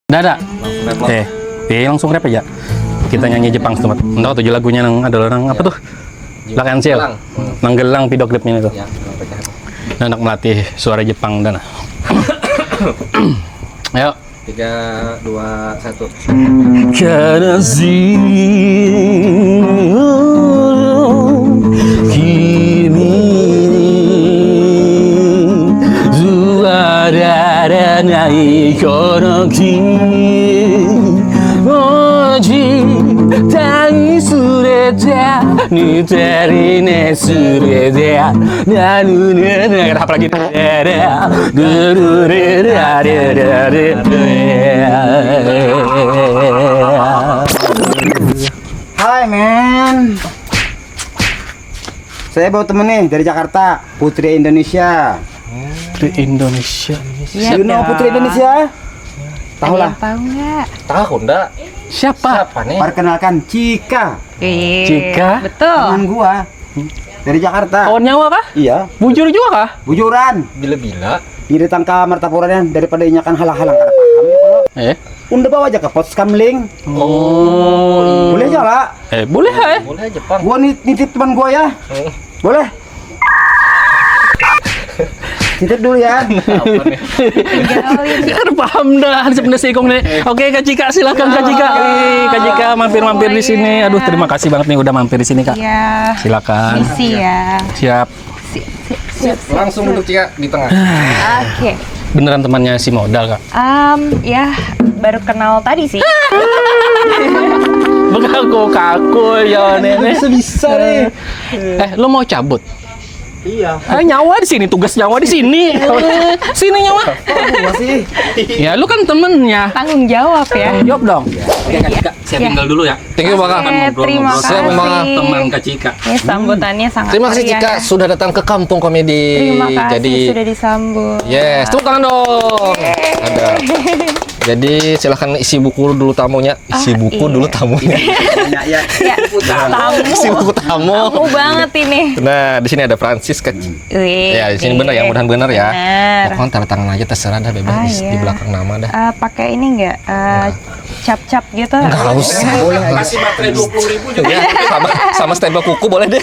Dada. Langsung rap aja. Kita nyanyi Jepang teman. Entah tujuh lagunya yang ada orang apa tuh? Lakansel. Nanggelang video klipnya itu. Anak melatih suara Jepang Dana. Ayo. 3, 2, 1. Kanashi kimi ni zuwararanai kono kimochi tai sureta niterine sureta nanu ne apa lagi Hai men, saya bawa temen nih dari Jakarta, Putri Indonesia. Putri Indonesia. You know Putri Indonesia? Tahu lah. Tahu nggak? Tahu enggak? Siapa? Siapa nih? Perkenalkan Cika, Cika? Betul. teman gua dari Jakarta. Kawan nyawa kah? Iya, Bujur juga kah? bujuran. Bila-bila. Ini datang ke Martapuran daripada inyakan halang-halang kada paham ya kalau. Unda bawa aja ke pos kamling. Oh. Boleh aja lah. Boleh hai. Boleh Jepang. Gua nitip teman gua ya. Boleh. Titip dulu ya. Kan paham dah sebenarnya sikong nih. Oke Kak Cika, silakan Kak Cika. Kak Cika mampir-mampir di sini. Aduh terima kasih banget nih udah mampir di sini Kak. Iya. Silakan. Misi ya. Siap. Siap. Langsung duduk Cika di tengah. Oke. Beneran temannya si modal Kak? Ya baru kenal tadi sih. Kaku ya nenek. Bisa nih. Lo mau cabut? Iya. Nyawa di sini, tugas nyawa di sini. Sini nyawa. Gua sih. Ya lu kan temennya. Tanggung jawab ya. Jawab dong. Oke Kak Cika, saya tinggal dulu ya. Thank you Bang. Terima Siap, Bang. kasih. Teman Kak Cika. Ini sambutannya sangat Terima kasih meriah Cika ya. sudah datang ke Kampung Komedi. Terima kasih Jadi sudah disambut. yes, tepuk tangan dong. Ada. Jadi silahkan isi buku dulu tamunya. Isi buku iya. dulu tamunya. Ya. Ya, tamu. Isi buku tamu. Tamu banget ini. Nah, di sini ada Francis Wih, Ya, di sini benar ya, mudah-mudahan benar ya. Benar. Pokoknya tanda tangan aja terserah dah bebas di Iya. belakang nama dah. Pakai ini enggak? Cap-cap gitu. Enggak usah. Boleh aja. Kasih baterai 20.000 juga. Ya, sama stempel kuku boleh deh.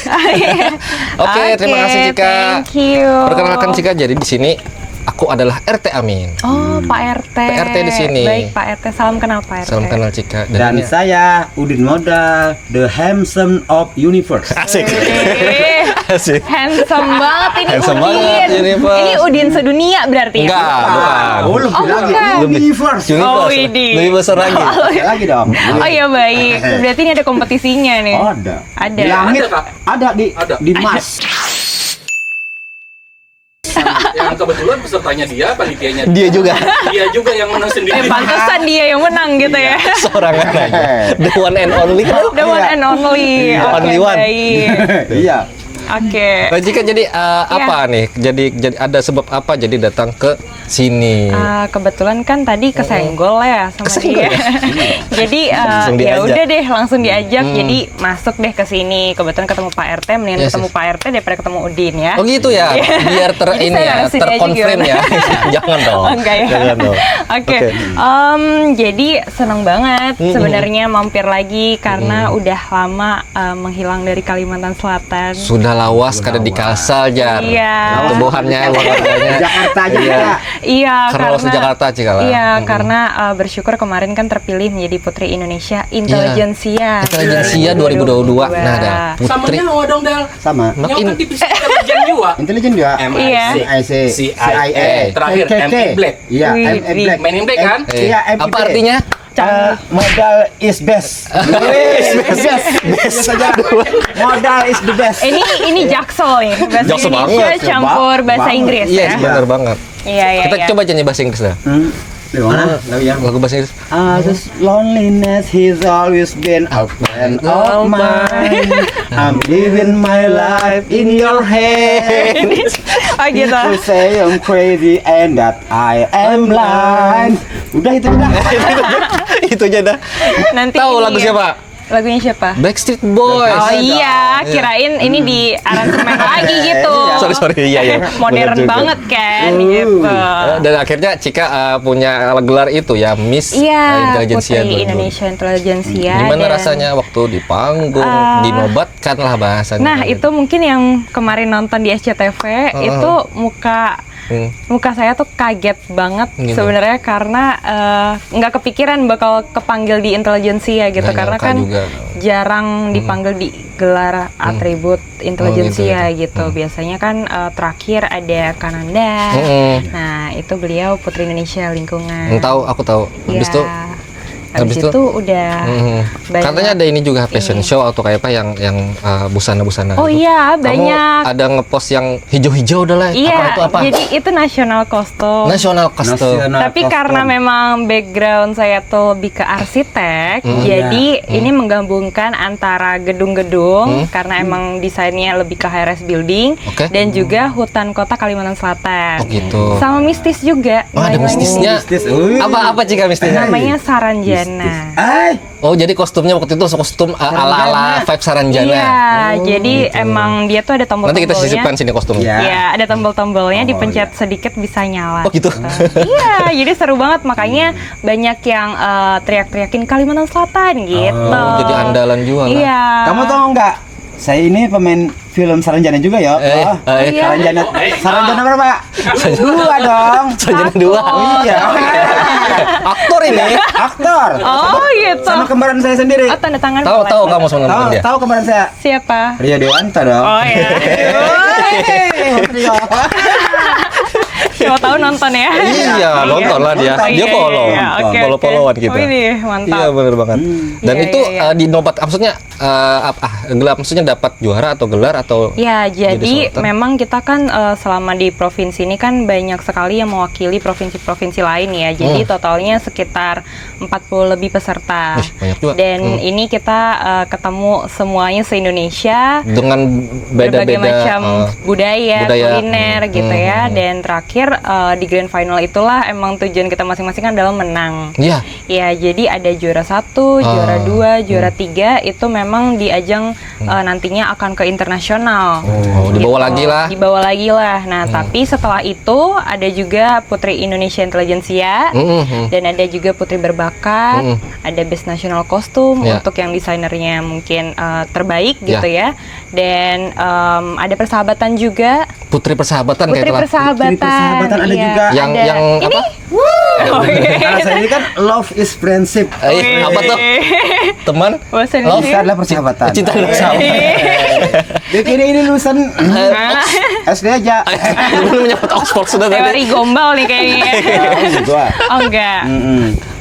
Oke, terima kasih Cika. Thank you. Perkenalkan Cika, jadi di sini aku adalah RT Amin. Oh, Pak RT. Pak RT di sini. Baik, Pak RT. Salam kenal Pak RT. Salam kenal Cika. Dan ini- saya Udin Modal, the handsome of universe. asik. Wih, Asik. handsome banget ini Handsome Udin. banget ini, Pak. Ini Udin sedunia berarti ya? Enggak, bukan. Oh, lebih lagi. bukan. Universe. Oh, widih. Lebih besar lagi. Lagi dong. Oh iya baik. Berarti ini ada kompetisinya nih. Oh, ada. Ada. Di langit Ada, Kak? ada di Mars. Yang kebetulan pesertanya dia, panitianya Dia juga dia juga yang menang sendiri. Pantesan dia yang menang gitu ya. seorangan aja. The one and only kan. The one and only. Iya. Oke, Only one. baik. Iya. Oke. Nah, Cika jadi apa nih? Jadi ada sebab apa jadi datang ke sini? Kebetulan kan tadi kesenggol ya sama Kesenggol dia. Jadi Langsung ya diajak. udah deh langsung diajak. Jadi masuk deh ke sini. Kebetulan ketemu Pak RT, mendingan Yes, ketemu yes. Pak RT daripada ketemu Udin ya. Oh gitu ya, biar Jadi ini saya ya, harus sini aja terkonfirm gimana? ya. Jangan dong. Oh, enggak ya. Jangan dong. Oke. Oke. Jadi senang banget sebenarnya mampir lagi karena udah lama menghilang dari Kalimantan Selatan. Sudah lawas kada di Kalsel jar. Iya. Tubuhannya, olahraganya. Jakarta aja Iya. ya. Iya, Karena lawas di Jakarta Cika lah. Iya, karena bersyukur kemarin kan terpilih menjadi Putri Indonesia Intelijensia. Intelijensia 2022. Nah, ada Putri. Samanya Nawa dong Dal. Sama. Nyawa kan tipis intelijen juga. Intelijen juga. Iya. CIC, CIA. Terakhir, KKK. MI Black. Iya, Wih, MI Black. Men in Black kan? Iya, MI Apa Black. artinya? Modal is best. Best saja. Modal is the best. Ini Jaksel nih, bahasa Jaksel Indonesia banget. campur bahasa Banget. Inggris Yes, ya. benar banget. Iya, iya. Kita iya. coba nyanyi bahasa Inggris dah. Gimana? Lagu yang Lagu bahasa Inggris. This loneliness has always been a friend of mine. I'm living my life in your hands. Oh gitu. People say I'm crazy and that I am blind. Udah itu udah. Itu aja dah. Nanti Tahu ini lagu ya. siapa? Lagunya siapa? Backstreet Boys. Oh iya, kirain ini di aransemen lagi gitu. Sorry, iya. Modern Bener juga. banget kan gitu. Dan akhirnya Cika punya gelar itu ya, Miss Iya, Intelligentsia Putri 2000. Indonesia Intelligentsia. Gimana dan- rasanya waktu di panggung, dinobatkan lah bahasanya. Nah, itu mungkin yang kemarin nonton di SCTV itu muka saya tuh kaget banget Gitu. sebenarnya karena nggak kepikiran bakal kepanggil di intelijensia gitu Nggak karena nyangka kan juga. jarang dipanggil di gelar atribut intelijensia gitu. gitu. Biasanya kan terakhir ada Kananda. Nah, itu beliau Putri Indonesia Lingkungan. Aku tahu. Habis itu Habis itu udah banyak. katanya ada ini juga fashion show atau kayak apa yang busana-busana. Oh gitu. iya, Kamu banyak. ada ngepost yang hijau-hijau udah lah. Iya, Apa itu apa? jadi itu nasional kostum. National custom. Tapi karena memang background saya tuh lebih ke arsitek, jadi ini menggabungkan antara gedung-gedung karena emang desainnya lebih ke high-rise building Oke. dan juga hutan kota Kalimantan Selatan. Oh gitu. Sama mistis juga. Oh, ada nilai-nilai mistisnya. Mistis, wih. Apa Cika mistisnya? Namanya Saranjana. Ay, Oh, jadi kostumnya waktu itu kostum ala-ala vibe Saranjana. Iya, jadi emang dia tuh ada Nanti kita tombol-tombolnya. sisipkan sini kostumnya. Ya. Iya, ada tombol-tombolnya, dipencet sedikit bisa nyala. Oh, gitu. Iya, jadi seru banget makanya banyak yang teriak-teriakin Kalimantan Selatan gitu. Oh, jadi andalan juga lah. Iya. kamu tahu nggak? Saya ini pemain film Saranjana juga ya. iya. Saranjana berapa? Dua dong. Saranjana 2. Iya. Aktor ini. Aktor. Oh gitu. Sama kembaran saya sendiri. Oh, tanda tangan Tahu boleh. tahu kamu sama Tahu dia. tahu kembaran saya. Siapa? Ria Dewanta dong. Oh iya. Ria. Siapa tahu nonton ya. Iya, nonton lah dia. Nonton. Dia follow. Iya, oke, Follow-followan oke. kita. Oh, ini mantap. Iya, bener banget. Dan Iya, itu iya, iya. di nobat maksudnya gelar maksudnya dapat juara atau gelar atau Ya, jadi sultan? memang kita kan selama di provinsi ini kan banyak sekali yang mewakili provinsi-provinsi lain ya. Jadi totalnya sekitar 40 lebih peserta. Wih, banyak juga. Dan ini kita ketemu semuanya se-Indonesia. dengan Berbagai beda-beda macam budaya, budaya. kuliner gitu ya. Dan terakhir di grand final itulah emang tujuan kita masing-masing kan adalah menang. Iya. Ya, jadi ada juara 1, juara 2, juara 3 itu memang di ajang nantinya akan ke internasional. Oh, dibawa lagi lah. Dibawa lagi lah. Nah, tapi setelah itu ada juga Putri Indonesia Intelligentsia dan ada juga Putri Berbakat, ada Best National Costume Ya. untuk yang desainernya mungkin terbaik Ya. gitu ya. Dan ada persahabatan juga. Putri Persahabatan Putri kayak Persahabatan. Putri Persahabatan ada iya. juga. Yang Ada. yang Ini? apa? Karena saya ini kan love is friendship. Apa tuh? Teman? Bahasa Love Indonesia. adalah persahabatan. Cinta dan bersama. Bikin ini lulusan SD aja. Belum menyebut Oxford sudah tadi. Teori gombal nih kayaknya. Gua. Oh enggak.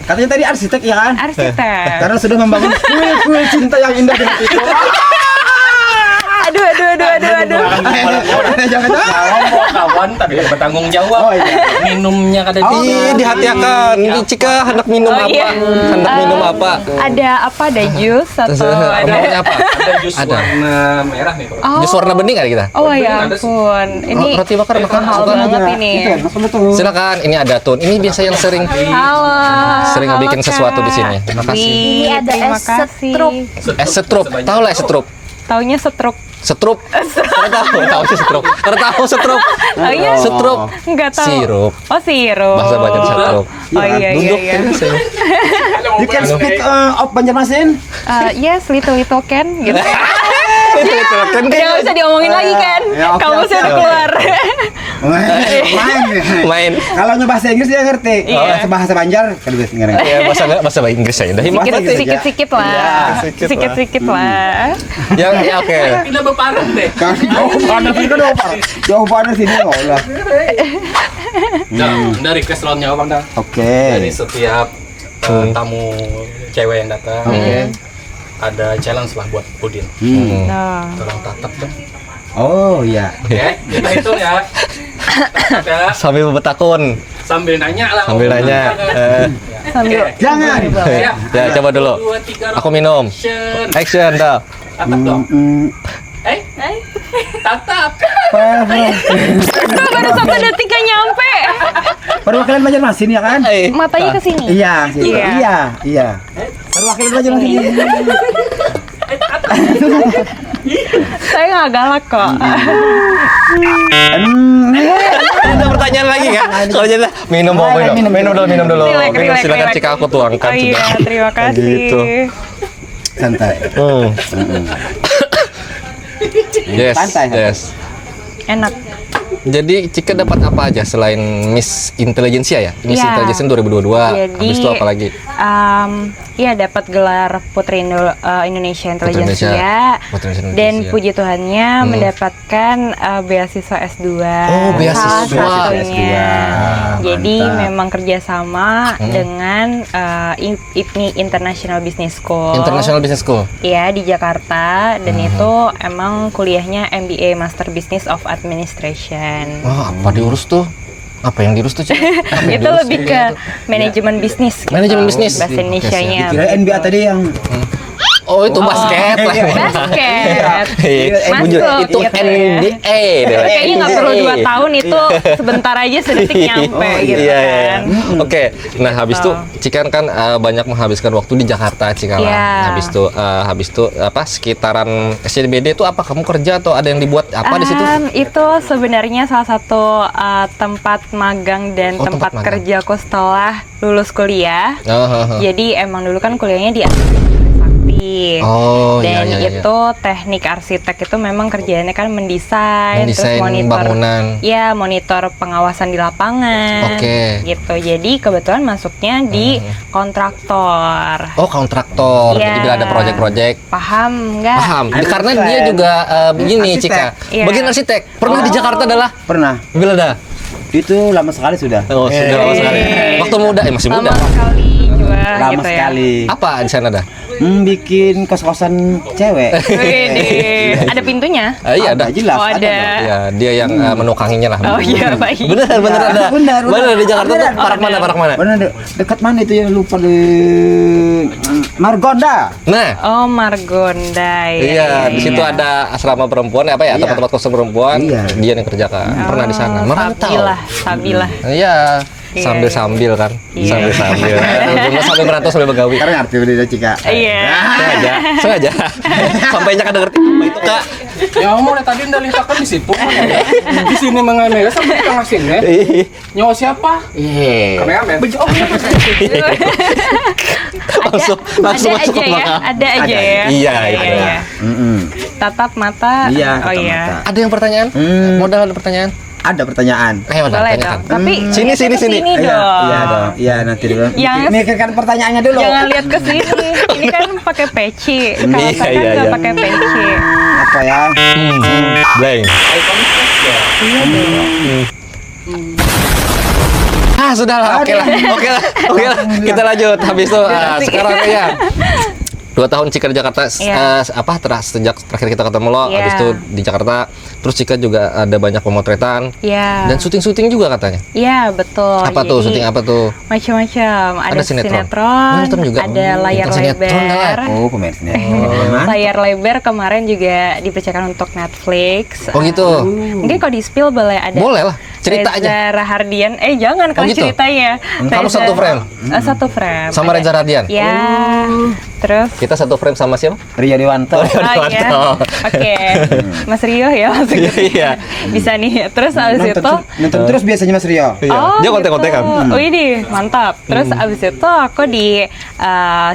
Katanya tadi arsitek ya kan? Arsitek. Karena sudah membangun kuil-kuil cinta yang indah di hati itu. Aduh. Jangan kawan tapi bertanggung jawab. Oh iya. Minumnya kada Ih, dihati-akan. Ini Cika hendak minum Oh, apa? iya. Hendak minum apa? Ada apa? Ada jus atau ada? Namanya apa? Ada jus Ada. warna merah nih. Oh. Jus warna bening kali kita? Oh ya ampun. Ini Roti bakar makan mahal suka. banget ini. Itu enak betul. Silakan, ini ada Tun. Ini biasa yang sering Halo. Sering halo, bikin Kak. sesuatu di sini. Makasih. Wih, Ini ada terima es kasih. setrup. Setrup. Tahu lah setrup? Taunya setruk. Setrup. Tahu sih setrup. Tahu setrup. Taunya Setrup. enggak tahu. Sirup. Oh, sirup. Bahasa Banjar setrup. Oh iya. Duduk. You can speak of Banjarmasin? Yes, little can gitu. Kan Udah nggak bisa diomongin lagi kan? Ya, oke, Kamu oke, sudah oke. keluar. Main. main. Kalau bahasa Inggris dia ngerti. Iya. Kalau bahasa Banjar kan bisa ngerti. Ya, bahasa Inggris aja. Dah Bahasa Inggris aja. Sikit-sikit lah. Sikit-sikit lah. Ya oke. Tidak berparah deh. Kan jauh panas ini kan jauh panas ini oh lah. Dari request lawannya Bang dah. Dari Oke. setiap tamu cewek yang datang. Ada challenge lah buat Udin. Nah. Tolong tatap dong. Oh iya. Oke, kita hitung ya. Ada Sambil bertakun. sambil nanya lah. Sambil nanya. Sambil Jangan. Siap. Ya, coba dulu. 2, 3, Aku minum. action. Action dah. Tatap dong. Tatap. baru 1 detik gak nyampe. Perwakilan Banjarmasin ya kan? Matanya ke sini. Iya, situ. Iya. Iya. Aduh, wakil dulu aja lagi. Saya nggak galak kok. Ada pertanyaan lagi kan? Kalau jadi minum dulu. Relax. Silakan Cika, aku tuangkan. Oh iya, sudah. terima kasih. Gitu. Santai. Yes, Santai. yes. Enak. Jadi Cika dapat apa aja selain Miss Intelligentsia ya? Miss Iya. Intelligentsia 2022. Jadi, Habis itu apa lagi? Iya dapat gelar Putri Indonesia Intelligentsia Putri Indonesia. dan puji Tuhannya mendapatkan beasiswa S2. Oh, beasiswa. Salah satunya. S2. Jadi Mantap. memang kerjasama dengan IPNI International Business School. International Business School. Iya di Jakarta dan itu emang kuliahnya MBA Master Business of Administration. Wah, apa diurus tuh? Apa yang diurus tuh, Cik? Apa yang Itu diurus? lebih ke manajemen bisnis. gitu. Manajemen bisnis. Bahasa Indonesianya. Kira NBA tadi yang Oh, itu basket lah. Basket. Iya, Masuk, itu gitu ya. NBA deh. Kayaknya nggak perlu 2 tahun itu sebentar aja sedetik nyampe gitu iya, kan. Iya. Oke, nah habis itu Cikan kan banyak menghabiskan waktu di Jakarta, Cika lah. Iya. Habis itu apa sekitaran SCBD itu apa kamu kerja atau ada yang dibuat apa di situ? Itu sebenarnya salah satu tempat magang dan Oh, tempat tempat magang. kerjaku setelah lulus kuliah. Oh, Jadi emang dulu kan kuliahnya di Sakti. Oh, Dan iya, iya, iya. itu teknik arsitek itu memang kerjaannya kan mendesain, Mendesain terus monitor bangunan. ya monitor pengawasan di lapangan. Oke. Gitu. Jadi kebetulan masuknya di kontraktor. Oh, kontraktor. Iya. Jadi bila ada proyek-proyek Paham nggak? paham. Arsitek. Karena dia juga begini, Arsitek. Cika. Iya. Bagian arsitek. Pernah di Jakarta adalah pernah. bila ada? Itu lama sekali sudah. Oh, sudah lama sekali. Waktu muda, masih muda. Lama sekali juga Lama gitu ya. sekali. Apa di sana ada? Bikin kos-kosan cewek. Widih. Ada pintunya? Iya ada. Jelas. Oh, ada. Ya, dia yang menukanginya lah. Oh iya, baik. Bener ada. Bener. Di Jakarta tuh Beneran. parak mana? Benar dekat mana itu ya lupa di Margonda. Nah, Oh, Margonda ya. iya, di situ iya. ada asrama perempuan apa ya, Iya. tempat-tempat kosong perempuan. Iya. Dia yang kerjakan. Pernah di sana. Merantau. Sabilah. Iya, Iya, sambil-sambil kan. Iya. Sambil. Sambil merantau sambil begawi. Sekarang ngerti udah Cika. Iya. Sengaja. Sampainya kan ngerti apa itu, Kak. Ya mau tadi udah lihatkan di situ. Di sini mengambil sampai di tengah sini. Nyawa siapa? Iya. Kameramen. Oh, Langsung Ada masuk aja ke ya. belakang. Ada aja ya. Iya, itu. Tatap mata. Iya, Oh tatap iya. mata. Ada yang pertanyaan? Modal ada pertanyaan? Ada pertanyaan. Ayo, Modal, Boleh tanyakan. dong. Tapi Sini, lihatnya sini. ke Iya, dong. iya dong. Iya nanti dulu. Yang- Mikirkan pertanyaannya dulu. Jangan lihat ke sini. Ini kan pakai peci. Kalau Iya, saya kan iya, nggak iya. pakai peci. Apa ya? Blank. Sudahlah, oke lah. Kita lanjut. Habis itu sekarang ya. 2 tahun Cika di Jakarta, Iya. sejak terakhir kita ketemu lo, Iya. habis itu di Jakarta, terus Cika juga ada banyak pemotretan Iya. dan syuting-syuting juga katanya. Iya, betul. Apa tuh? Jadi, Syuting apa tuh? Macam-macam. Ada Ada sinetron. sinetron, Juga. ada layar Tentang sinetron lebar. dah. Oh, pemain sinetron. Layar lebar kemarin juga dipercayakan untuk Netflix. Oh gitu. Mungkin kalau di spill boleh ada. Boleh lah. Cerita Reza aja. Rahardian. Jangan kalau gitu? ceritanya. Kamu satu frame? Satu frame. Sama Ada- Reza Radian? Ya. Terus Kita satu frame sama siapa? Ria Dewanto. oh iya. Oke. Mas Rio ya maksudnya. Iya. Bisa nih. Terus abis itu Nonton terus biasanya Mas Rio. Dia kontek-kontekan. Oh ini mantap. Terus abis itu aku di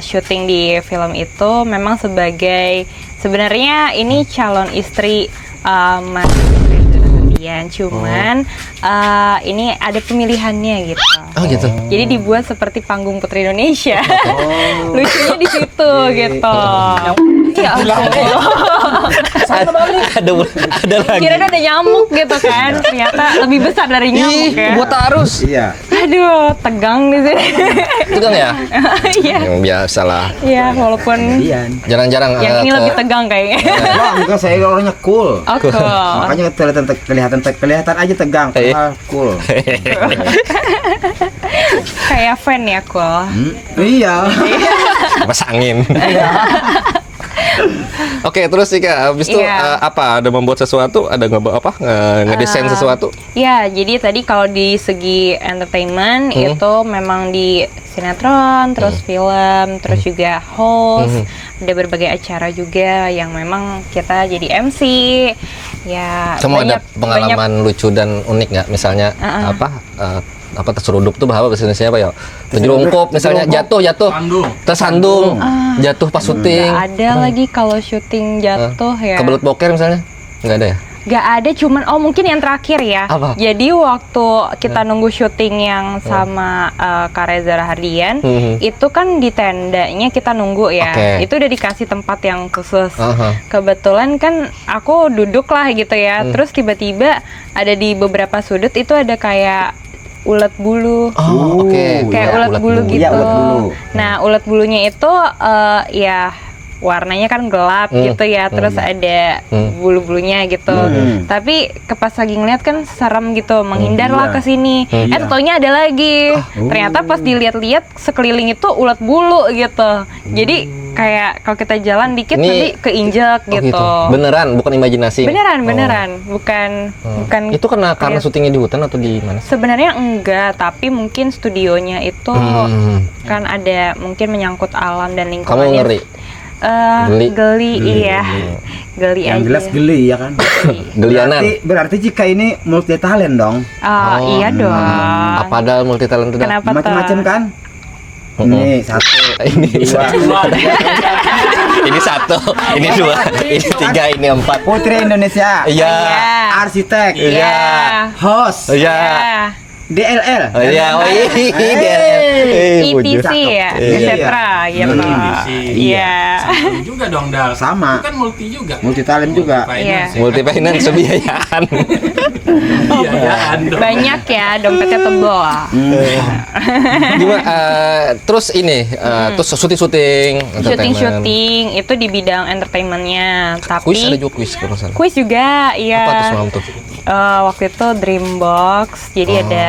syuting di film itu memang sebagai sebenarnya ini calon istri Mas Reza Rahadian. Cuman ini ada pemilihannya gitu. Oh gitu. Jadi dibuat seperti panggung Putri Indonesia. Lucunya di situ gitu. Ya ampun. Ada lagi. Kirain ada nyamuk gitu kan. Ternyata lebih besar dari nyamuk ya. Buat arus. Iya. Aduh, tegang di sini. Tegang ya? Iya. Yang biasa lah. Iya, walaupun Dian. Jarang-jarang yang ini lebih tegang kayaknya. Wah, enggak saya orangnya cool. Oh, cool. Makanya kelihatan aja tegang, padahal cool. Kayak fan ya, cool. Iya. Kipas angin. Oke, terus Cika, habis itu Iya. apa? Ada membuat sesuatu? Ada ngedesain sesuatu? Ya, jadi tadi kalau di segi entertainment itu memang di sinetron, terus film, terus juga host, ada berbagai acara juga yang memang kita jadi MC. Ya, Kamu ada pengalaman lucu dan unik nggak? Misalnya apa terseruduk tuh bahasa Indonesia apa ya? Terjerungkup misalnya, jatuh tersandung, jatuh pas syuting. Nggak ada lagi kalau syuting jatuh ya. Kebelet boker misalnya? Nggak ada ya? Gak ada, cuman mungkin yang terakhir ya. Apa? Jadi waktu kita nunggu syuting yang sama Kak Reza Rahardian, itu kan di tendanya kita nunggu ya. Oke. Itu udah dikasih tempat yang khusus. Aha. Kebetulan kan aku duduk lah gitu ya. Terus tiba-tiba ada di beberapa sudut itu ada kayak ulet bulu. Oh, oke. Kayak Iya, ulet bulu gitu. Iya, ulet bulu. Nah, ulet bulunya itu ya warnanya kan gelap gitu ya, terus ada bulu-bulunya gitu. Tapi pas lagi ngeliat kan serem gitu, menghindar lah ke sini. Taunya ada lagi. Ternyata pas dilihat-lihat sekeliling itu ulet bulu gitu. Jadi kayak kalau kita jalan dikit Ini- nanti keinjek Oh, gitu. Beneran, bukan imajinasi. Beneran, bukan. Itu karena kayak- syutingnya di hutan atau di mana? Sebenarnya enggak, tapi mungkin studionya itu kan ada mungkin menyangkut alam dan lingkungan. Kamu ngeri? Geli, iya. Geli Yang aja. jelas geli ya kan. Gelianan. Berarti Cika ini multi talent dong. Oh, iya dong. Padahal multi talent itu. Kenapa tuh? Macam-macam kan? Ini satu, Ini dua. ini satu, ini dua, ini tiga, ini empat. Putri Indonesia. Iya. Arsitek. Iya. Host. Iya. DLL. Oh iya, oh iya. ITC ya, Iya. Setra, ya Pak. Iya. Sama juga dong, Dal. Sama. Itu kan multi juga. Multi talent juga. Iya. Multi finance biayaan. Biayaan dong. Banyak ya, dompetnya tebal. Gimana? Terus ini, terus syuting-syuting, entertainment. Syuting-syuting itu di bidang entertainmentnya, tapi Kuis ada juga kuis kalau nggak salah. kuis juga, iya. Apa tuh semalam tuh? Waktu itu Dreambox, jadi ada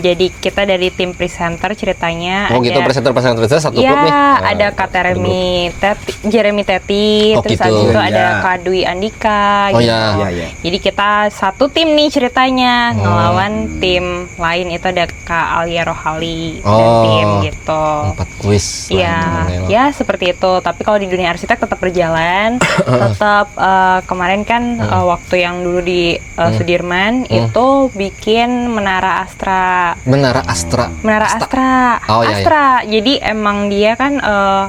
jadi kita dari tim presenter ceritanya. Oh gitu, presenter satu Iya, klub nih. ada Kak Jeremy Teti, Oh, terus gitu. habis itu Iya. ada Kak Dwi Andika. Oh gitu. ya. Iya, iya. Jadi kita satu tim nih ceritanya ngelawan tim lain, itu ada Kak Alia Rohali dan Oh. tim gitu. 4 kuis. Iya, ya seperti itu. Tapi kalau di dunia arsitek tetap berjalan, tetap kemarin kan waktu yang dulu di Sudirman itu bikin Menara Astra. Menara Astra. Menara Astra. Oh, iya, iya. Astra. Jadi emang dia kan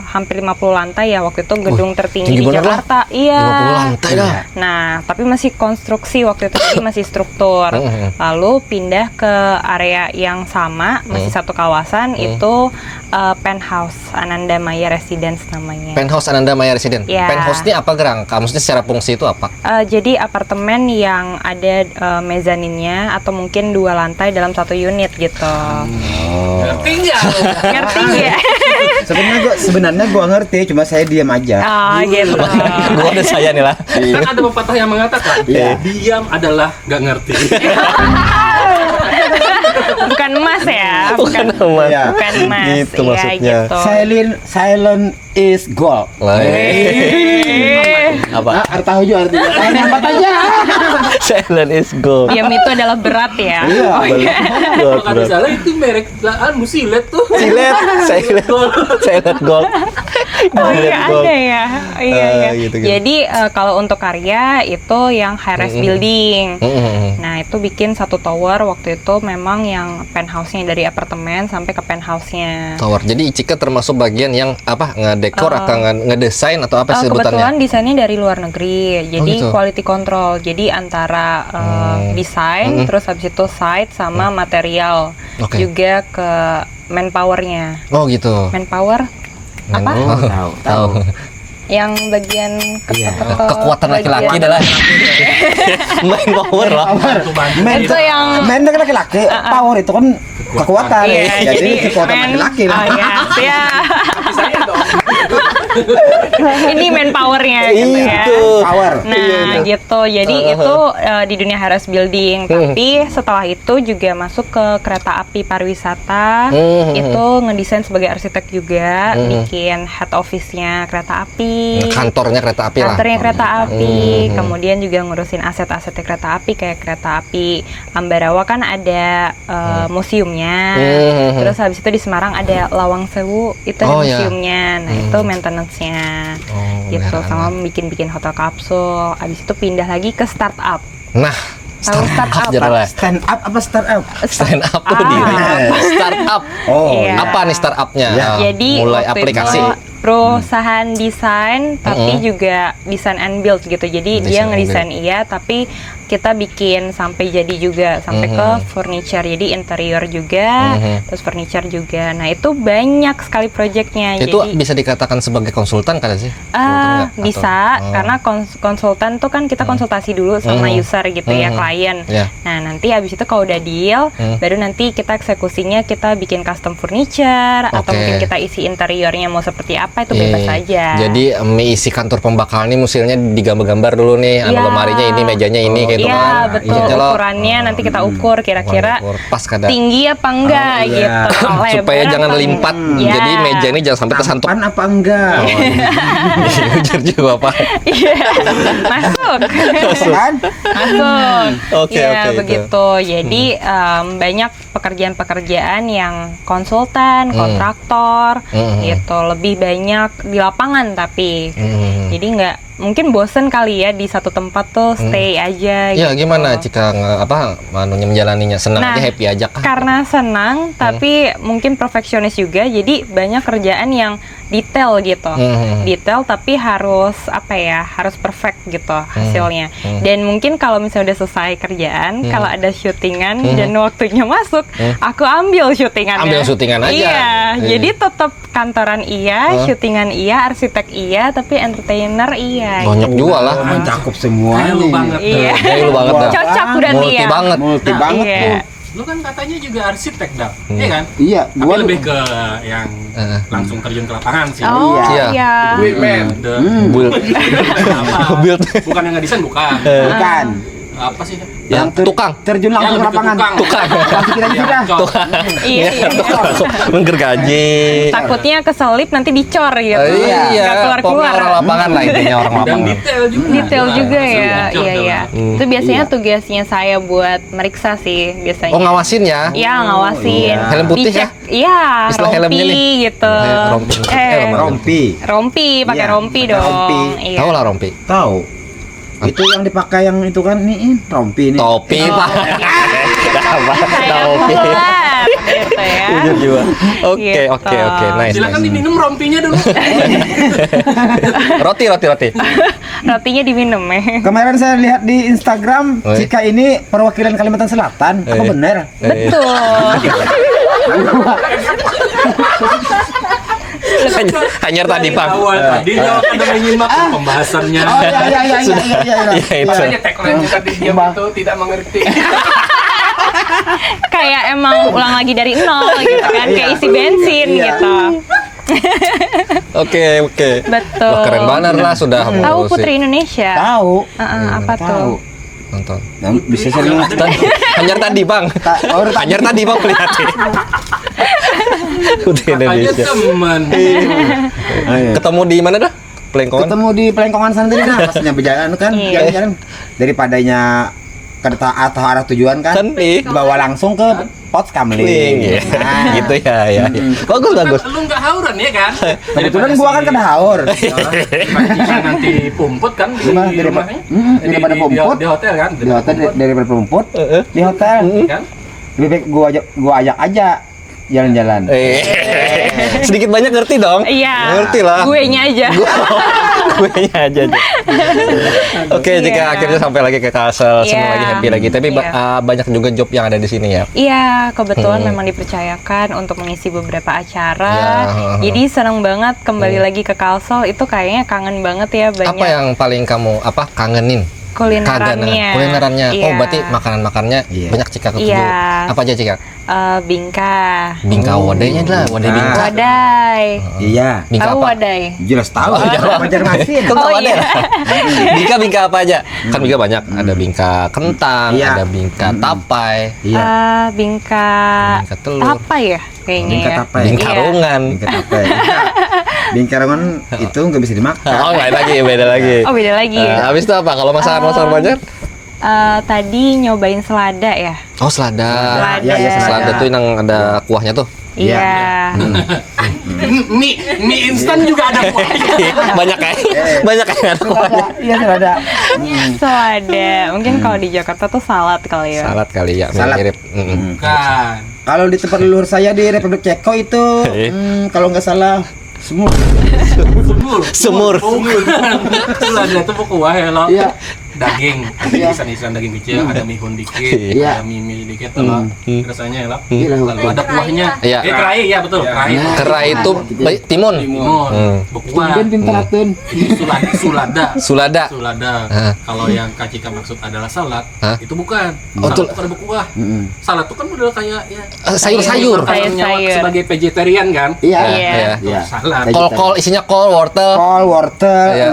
hampir 50 lantai ya waktu itu, gedung tertinggi tinggi di bener lah. Jakarta. Iya. 50 lantai dah. Nah, tapi masih konstruksi waktu itu, jadi masih struktur. Lalu pindah ke area yang sama, masih satu kawasan, itu penthouse Ananda Maya Residence namanya. Penthouse Ananda Maya Residence. Iya. Penthouse ini apa gerang? Maksudnya secara fungsi itu apa? Jadi apartemen yang ada mezaninnya atau mungkin 2 lantai dalam satu unit gitu. Tinggal. Ngerti nggak? Sebenarnya gua ngerti, cuma saya diam aja. Oh gitu. Gua ada saya nih lah. Kan ada pepatah yang mengatakan, Iya. diam adalah gak ngerti. Bukan emas ya, bukan emas. Iya. bukan emas. Gitu Iya, maksudnya. gitu. Silent is gold. Lah, apa? Tahu juga artinya. Nampak aja. Silent is gold. Diam itu adalah berat ya. Iya. Oh, iya. Kalau nggak salah itu merek musilet tuh. Silet, silent gold. Oh Silent iya gold. ada ya. Iya iya. gitu. Jadi kalau untuk karya itu yang high rise building. Nah, itu bikin satu tower waktu itu memang yang penthouse-nya dari apartemen sampai ke penthouse-nya. Tower. Jadi Cika termasuk bagian yang apa? Ngedekor atau ngedesain atau apa sih Kebetulan sebutannya? desainnya dari luar negeri, jadi gitu. quality control. Jadi antara desain, terus habis itu site sama material, Oke. juga ke manpowernya. Oh gitu. Manpower apa? Oh, tahu. Yang bagian Kekuatan laki-laki adalah main power lah. itu yang Men kan laki-laki, power itu kan kekuatan. iya, Jadi kekuatan men- laki-laki Oh lah. iya, ya. Saya dong. Ini manpowernya gitu ya. Itu. Power. Nah, gitu. Jadi itu di dunia Harris Building. Tapi setelah itu juga masuk ke kereta api pariwisata. Itu ngedesain sebagai arsitek juga, bikin head office-nya kereta api. Kantornya kereta api lah. Kantornya kereta api. Kemudian juga ngurusin aset-asetnya kereta api kayak kereta api Ambarawa kan ada museumnya. Terus habis itu di Semarang ada Lawang Sewu, itu ada Oh, ya. museumnya. Nah, itu maintenance-nya. Gitu, beneran. sama bikin-bikin hotel kapsul. Habis itu pindah lagi ke startup. Nah, Tahu startup? Jeralah. Stand up apa startup? Stand up tuh diri. Startup. Oh, Iya. Apa nih startupnya? Ya. Jadi Mulai waktu aplikasi. itu perusahaan desain tapi juga design and build gitu. Jadi dia Design and ngedesain iya tapi kita bikin sampai jadi juga sampai ke furniture. Jadi interior juga, terus furniture juga. Nah, itu banyak sekali proyeknya. Itu Jadi bisa dikatakan sebagai konsultan kan sih? Konsultan nggak? bisa Atau- karena konsultan tuh kan kita konsultasi dulu sama user gitu ya, klien. Ya. Nah, nanti habis itu kalau udah deal, baru nanti kita eksekusinya kita bikin custom furniture atau Oke. mungkin kita isi interiornya mau seperti apa itu bebas saja. Jadi isi kantor pembakal nih musilnya digambar-gambar dulu nih, Iya. lemarinya ini, mejanya ini kayak gitu Iya, kan. betul. Iya, kalau- Ukurannya nanti kita ukur kira-kira ukur pas kada. tinggi apa enggak Oh, iya. gitu. Lebar Supaya jangan apa limpat. Iya. Jadi meja ini jangan sampai kesantuk. Pan apa enggak? Jujur juga Pak. Iya. Masuk. Kan? Masuk. Oke, Ya, oke, itu. begitu. Jadi banyak pekerjaan-pekerjaan yang konsultan, kontraktor, gitu. Lebih banyak di lapangan tapi. Jadi nggak mungkin bosen kali ya di satu tempat tuh stay aja. Ya gitu. gimana jika menjalaninya senang Nah, aja, happy aja kah? Karena senang, tapi mungkin perfeksionis juga, jadi banyak kerjaan yang detail gitu, detail tapi harus apa ya, harus perfect gitu hasilnya. Dan mungkin kalau misalnya udah selesai kerjaan, kalau ada syutingan dan waktunya masuk, aku ambil syutingannya. Ambil syutingan aja. Iya, Iya. jadi tetap kantoran iya, syutingan iya, arsitek iya, tapi entertainer iya. Banyak juga lah. Mencakup semua Kayak lu nih. banget. Iya. Kayak lu banget dah. Cocok berarti Multi ya. banget. Multi banget Iya. tuh. Lu kan katanya juga arsitek dah, iya kan? Iya, Tapi gua lebih ke yang Heeh. langsung terjun ke lapangan sih. Oh Iya. iya. Equipment, Build. apa? Build. Bukan yang ngedesain, bukan. bukan. Apa sih? Yang tukang. Terjun langsung Ya, ke lebih ke lapangan. tukang. Langsung kita Yang sudah. cor. Iya. Menggergaji. Takutnya keselip nanti dicor gitu. Iya, Nggak pokoknya keluar-keluar. orang lapangan lah intinya orang Dan lapangan. detail juga. Detail juga ya. Detail Iya, iya. juga. Itu biasanya Iya. tugasnya saya buat meriksa sih biasanya. Oh ngawasin ya? Iya, ngawasin. iya. Helm putih Dicek, ya? Iya, Istilah helmnya nih. gitu. Rompi. Rompi. Rompi, pakai Iya, rompi pakai dong. rompi. Iya. Tahu lah rompi. Tahu. Itu yang dipakai yang itu kan nih rompi nih. Topi Oh, Pak. Apa? Saya Topi. bulat, gitu ya. Jujur juga. Oke, Gitu. oke, oke. Nice. Silakan nice. diminum rompinya dulu. Roti. Rotinya diminum ya. Kemarin saya lihat di Instagram, Oh, iya. Cika ini perwakilan Kalimantan Selatan. Apa benar? Betul. Hanyar tadi, Pak. Awal tadi dia ada menyimak pembahasannya. Oh iya iya iya iya iya. Iya, itu. Makanya tagline-nya tadi dia itu tidak mengerti. Kayak emang ulang lagi dari nol gitu kan, kayak isi bensin Iya. gitu. Oke, oke. Betul. Wah, keren banget lah sudah Tahu mengurusi. Putri Indonesia? Tahu. Apa Tahu. tuh? Nonton. Yang bisa sering Hanyar tadi, Bang. baru tadi. Hanyar tadi, Bang, lihatin. Putri Makanya Indonesia. teman. Ayo. Ketemu di mana dah? Pelengkongan? Ketemu di Pelengkongan sana tadi nah, pasnya berjalan kan, Iya. jalan-jalan daripadanya kereta atau arah tujuan kan, Kan, bawa langsung ke Pos Kamling. Iya. Nah, Gitu ya, ya. Bagus, bagus. Kan lu nggak hauran ya kan? kebetulan gua kan ke Dahaur. Daripada nanti pumput kan di Gimana? Daripada- rumahnya. daripada pumput. Di hotel kan? Di hotel daripada perumput, di hotel. Kan? Lebih baik gua ajak aja jalan-jalan. Sedikit banyak ngerti dong? Iya. Ngerti lah. Guenya aja. Guenya aja. Oke, Iya. jika akhirnya sampai lagi ke Kalsel, semua Iya. lagi happy lagi. Tapi Iya. banyak juga job yang ada di sini ya. Iya, kebetulan memang dipercayakan untuk mengisi beberapa acara. Iya. Jadi senang banget kembali lagi ke Kalsel. Itu kayaknya kangen banget ya banyak. Apa yang paling kamu kangenin kulinerannya. Kulinerannya. Oh, Iya. berarti makanan-makannya Iya. banyak Cika ke Iya. Apa aja Cika? Bingka. Bingka wadainya lah, wadai Nah. bingka. Wadai. Iya. Bingka Tahu apa? wadai? Jelas tahu. Oh, iya. Pajar ngasin. Kok Oh, tahu ada? iya. Bingka apa aja? Kan bingka banyak. Ada bingka kentang, Iya. ada bingka tapai, Iya. Bingka bingka telur, apa ya kayaknya Bingka ya? tapai. bingka Iya. rungan. Bingka tapai. Bingkarongan itu nggak bisa dimakan. Oh, lain lagi, beda lagi. Oh, beda lagi. Habis itu apa? Kalau masakan Banjar? Tadi nyobain selada ya. Oh, selada. Selada. Iya, Selada selada. tuh yang ada kuahnya tuh. Iya. Mie instan juga ada kuahnya. Banyak ya. Banyak yang ada kuahnya. Iya, ada. Selada. Mungkin kalau di Jakarta tuh salad kali ya. Salad kali ya, Salad. mirip. Kan. Kalau di tempat leluhur saya di Republik Ceko itu, kalau nggak salah, semua. Semur. Selada itu kuah ya lo. Iya. Daging, Iya. isan-isan daging kecil, ada mihun dikit, Iya. ada mie dikit, lo. Rasanya ya lo. Iya. Lalu ada kuahnya. Iya. Kerai ya betul. Kerai. Kerai itu timun. Timun. Berkuah. pinteratun. Sulada. Sulada. Sulada. Hah. Kalau yang Kak Cika maksud adalah salad, Hah? itu bukan. Oh, Salad tuh- itu kan berkuah. Salad itu kan model kayak ya Sayur-sayur. makanan nyawa Sayur. sebagai vegetarian kan. Iya. Iya. Iya. Salad. Kol isinya kol, wortel. Kol, wortel, Iya.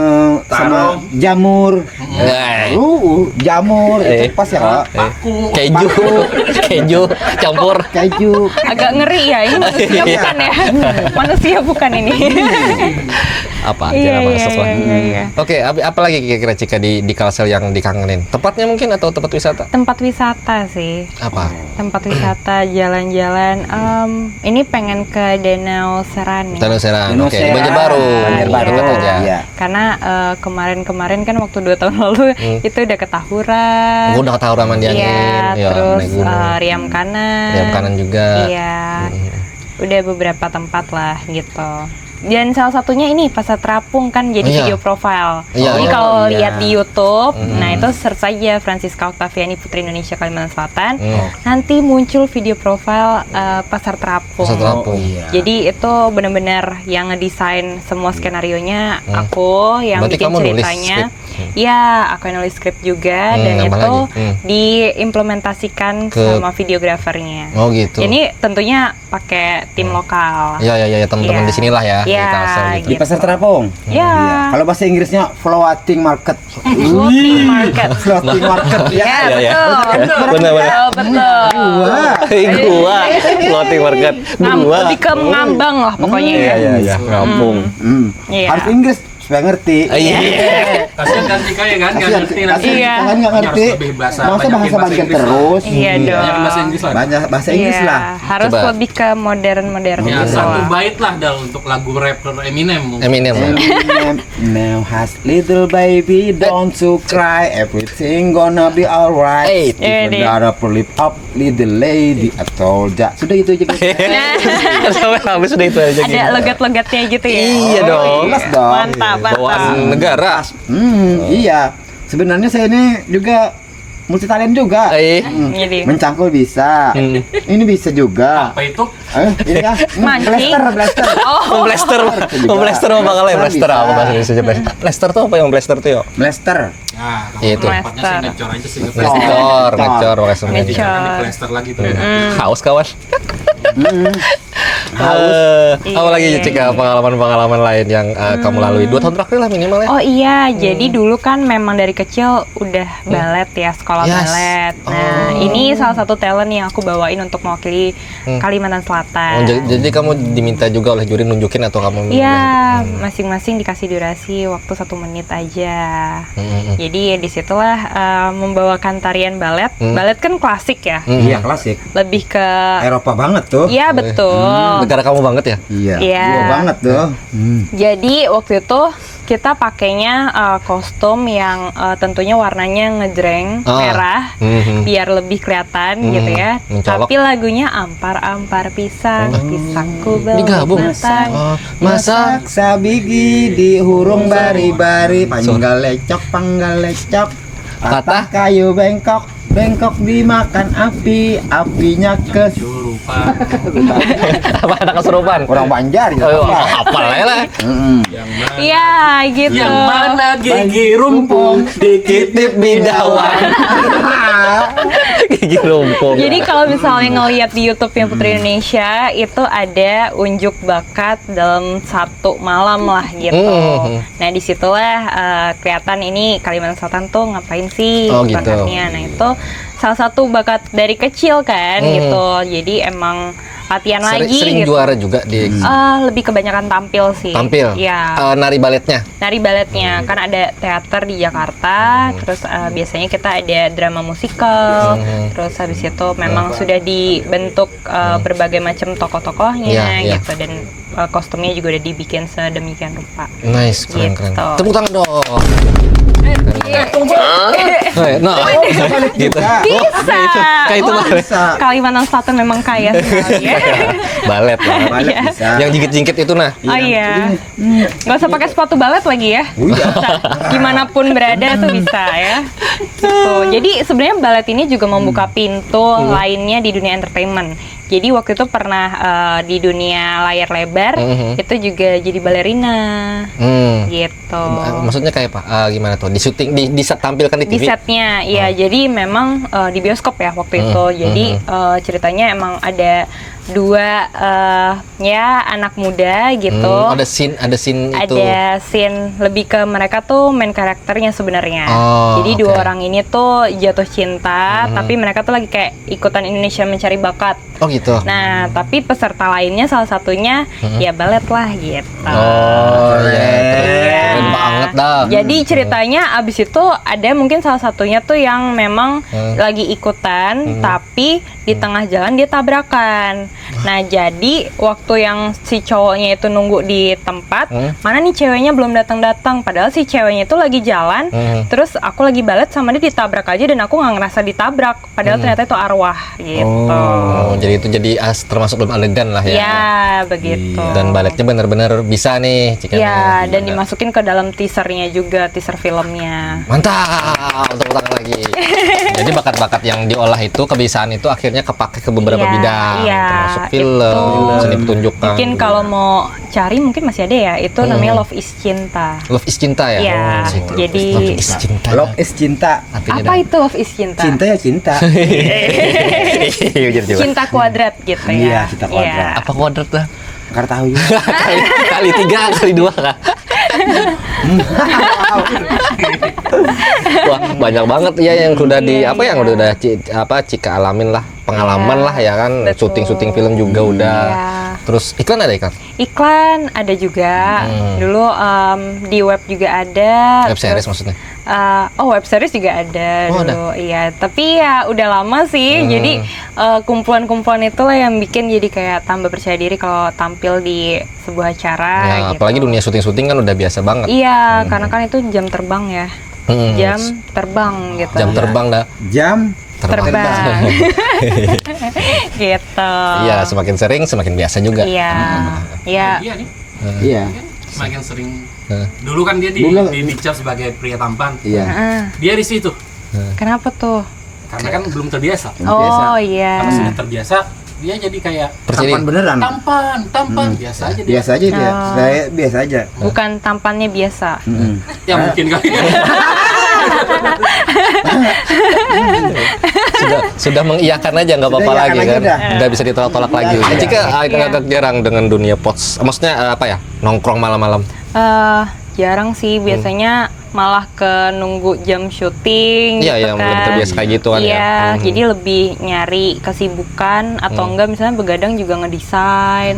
sama jamur. Jamur itu pas ya, Kak. Paku. Keju campur. Keju. Agak ngeri ya, ini manusia bukan ya? Manusia bukan ini. Apa aja Iya, nama iya, sesuatu. iya, iya. Oke, apa lagi kira-kira Cika di Kalsel yang dikangenin? Tempatnya mungkin atau tempat wisata? Tempat wisata sih. Apa? Tempat wisata, jalan-jalan. Ini pengen ke Danau Serani. Danau Serang. Danau Oke, di Serang. Banjarbaru. Banjarbaru. Dekat aja. Iya. Karena kemarin-kemarin kan waktu 2 tahun lalu itu udah ketahuran. Gua udah tahu Raman Diangin. Iya, Ya, terus naik gunung. Riam Kanan. Riam Kanan juga. Iya. Udah beberapa tempat lah gitu. Dan salah satunya ini Pasar Terapung kan jadi Iya. video profile. Iya. Jadi Oh, kalau iya. lihat di YouTube, nah itu search saja Francisca Octaviani Putri Indonesia Kalimantan Selatan. Nanti muncul video profile Pasar Terapung. Pasar Terapung. Iya. Jadi itu benar-benar yang ngedesain semua skenarionya aku, yang Berarti bikin kamu nulis ceritanya. skrip? Ya, aku yang nulis skrip juga dan nambah itu lagi? diimplementasikan Ke- sama videografernya. Oh gitu. Ini tentunya pakai tim lokal. Iya teman-teman Iya. di sinilah ya di Iya, Kalsel gitu. Di Pasar Terapung. Ya. Kalau bahasa Inggrisnya floating market. Floating market. Floating market ya. Ya, Iya. betul. Benar. Betul. Wah. Gua floating market. Gua. Lebih ke ngambang lah pokoknya ya. Iya, ngampung. Iya. Harus Inggris supaya ngerti. Iya. Kasihan kan Cika ya kan nggak Kasihan, ngerti nanti. kasihan Iya. kita kan nggak ngerti. Harus lebih bahasa Masa banyakin bahasa Banjar Inggris lah. terus. Iya dong. Banyak bahasa Inggris lah. Banyak bahasa Inggris Iya, lah. harus Coba. lebih ke modern-modern Ya gitu satu lah. bait lah Dal untuk lagu rapper Eminem. Eminem. Eminem, now has little baby, don't you cry, everything gonna be alright. Hey. Iya, deh. If you gotta lift up, little lady, I told ya. Sudah itu aja. guys. Sampai habis udah itu aja gitu. Ada logat-logatnya gitu ya. Iya dong. Jelas dong. Mantap, Bawaan mantap. negara. Iya. Sebenarnya saya ini juga multi talent juga. Jadi Mencangkul bisa. Ini bisa juga. Apa itu? Ini ya. Mancing. Blaster. oh, Blaster apa bakal ya? Blaster apa bahasa Indonesia? Blaster tuh apa yang blaster tuh yo? Blaster. Ya, Itu. tempatnya sih ngecor aja sih. Ngecor pakai semuanya. Ngecor. Kan di plaster lagi tuh. Haus kawan. Apa lagi Cika pengalaman-pengalaman lain yang kamu lalui 2 tahun terakhir lah minimal ya? Oh iya, jadi dulu kan memang dari kecil udah balet ya, sekolah Yes. balet. Nah, ini salah satu talent yang aku bawain untuk mewakili Kalimantan Oh, Selatan. jadi kamu diminta juga oleh juri nunjukin atau kamu? Iya, masing-masing dikasih durasi waktu 1 menit aja. Jadi disitulah membawakan tarian balet. Balet kan klasik ya, Iya, klasik. lebih ke Eropa banget tuh. Iya betul. Negara kamu banget ya? Iya. Iya. Gua banget tuh. Jadi waktu itu kita pakainya kostum yang tentunya warnanya ngejreng merah biar lebih kelihatan gitu ya. mencolok. Tapi lagunya ampar-ampar pisang, pisangku Digabung. matang. Oh, masa Sabigi di hurung bari-bari panggal lecok Kata? kayu bengkok Bengkok dimakan api, apinya Apa ada kesurupan? orang Banjar ya. Oh, apa lah. Iya, gitu. Yang mana gigi rumpung dikitip bidawan. Gigi rumpung. Jadi kalau misalnya ngelihat di YouTube-nya Putri Indonesia itu ada unjuk bakat dalam satu malam lah gitu. Nah disitulah kelihatan ini Kalimantan Selatan tuh ngapain sih Oh, gitu. bakatnya. Nah itu salah satu bakat dari kecil kan gitu. Jadi emang latihan lagi Sering gitu. juara juga di Lebih kebanyakan tampil sih. tampil. Iya. Nari baletnya. Nari baletnya kan ada teater di Jakarta, terus biasanya kita ada drama musikal, terus habis itu memang sudah dibentuk berbagai macam tokoh-tokohnya Iya, iya. gitu dan kostumnya juga udah dibikin sedemikian rupa. Nice, keren keren. Gitu. Tepuk tangan dong. Nah, gitu. Bisa. Kayak itu Wah, balet. Kalimantan Selatan memang kaya sekali ya. Balet lah. Balet Iya. bisa. Yang jingkit-jingkit itu nah. Oh iya, nggak usah pakai sepatu balet lagi ya. Iya. Bisa. Dimanapun berada tuh bisa ya. Gitu. Jadi sebenarnya balet ini juga membuka pintu lainnya di dunia entertainment. Jadi waktu itu pernah di dunia layar lebar itu juga jadi balerina gitu. Maksudnya kayak apa? Gimana tuh? Di syuting, tampilkan di Di TV? setnya, ya jadi memang di bioskop ya waktu itu. Jadi ceritanya emang ada dua ya anak muda gitu. Ada scene itu. Ada scene lebih ke mereka tuh main karakternya sebenarnya. Oh, Jadi dua oke. orang ini tuh jatuh cinta, tapi mereka tuh lagi kayak ikutan Indonesia Mencari Bakat. Oh gitu. Nah, tapi peserta lainnya salah satunya ya balet lah gitu. Oh iya, Iya. keren banget dah. Jadi ceritanya abis itu ada mungkin salah satunya tuh yang memang lagi ikutan, tapi di tengah jalan dia tabrakan. Nah jadi waktu yang si cowoknya itu nunggu di tempat, mana nih ceweknya belum datang-datang. Padahal si ceweknya itu lagi jalan, terus aku lagi balet sama dia ditabrak aja dan aku nggak ngerasa ditabrak. Padahal ternyata itu arwah gitu. Oh, jadi itu jadi termasuk belum adegan lah ya. Ya begitu. Dan baletnya benar-benar bisa nih. Jika Ya, nih. dan dimasukin ke dalam teasernya juga, teaser filmnya. Mantap, tepuk tangan lagi. Jadi bakat-bakat yang diolah itu, kebiasaan itu akhirnya kepake ke beberapa Iya, bidang, iya, termasuk film, itu. seni pertunjukan. Mungkin kalau mau cari mungkin masih ada ya, itu namanya Love is Cinta. Love is cinta ya. Iya, Cinta. jadi- Love is cinta. Love is cinta. Artinya Apa itu Love is Cinta? Cinta ya cinta. Iya, jadi coba. Cinta kuadrat gitu ya. Iya, cinta kuadrat. Apa kuadrat lah? Nggak tahu ya. kali 3, kali 2 kah? Wah, banyak banget ya yang udah di Iya, apa yang udah Cika alamin lah, pengalaman Iya, lah ya kan, betul. syuting film juga udah. Iya. Terus iklan ada iklan? Iklan ada juga. Dulu di web juga ada. Web series Terus, maksudnya? web series juga ada Oh, dulu. Iya, tapi ya udah lama sih. Jadi kumpulan-kumpulan itulah yang bikin jadi kayak tambah percaya diri kalau tampil di sebuah acara Ya, gitu. apalagi dunia syuting kan udah biasa banget. Iya, karena kan itu jam terbang ya. Hmm. Jam terbang gitu. Jam terbang dah. Jam terbang. Gitu. Iya, semakin sering semakin biasa juga. Iya. Iya. Iya nih, iya. semakin sering. Nah. Dulu kan dia Dulu. dicap sebagai pria tampan. Iya. Heeh. Dia di situ Kenapa tuh? karena kan belum terbiasa. Oh iya. Karena sudah terbiasa, dia jadi kayak Percaya Tampan beneran. tampan, biasa aja dia. Biasa aja dia. Oh. Saya biasa aja. Bukan tampannya biasa. Ya mungkin kali. sudah mengiyakan aja nggak apa-apa Sudah lagi iyakan kan, aja nggak bisa ditolak-tolak lagi. Iya. Jika Iya. agak jarang dengan dunia pots, maksudnya apa ya, nongkrong malam-malam. Jarang sih, biasanya malah ke nunggu jam syuting Iya, gitu yang kan. lebih terbiasa kayak gitu kan ya. Iya, Mhm. jadi lebih nyari kesibukan atau enggak misalnya begadang juga ngedesain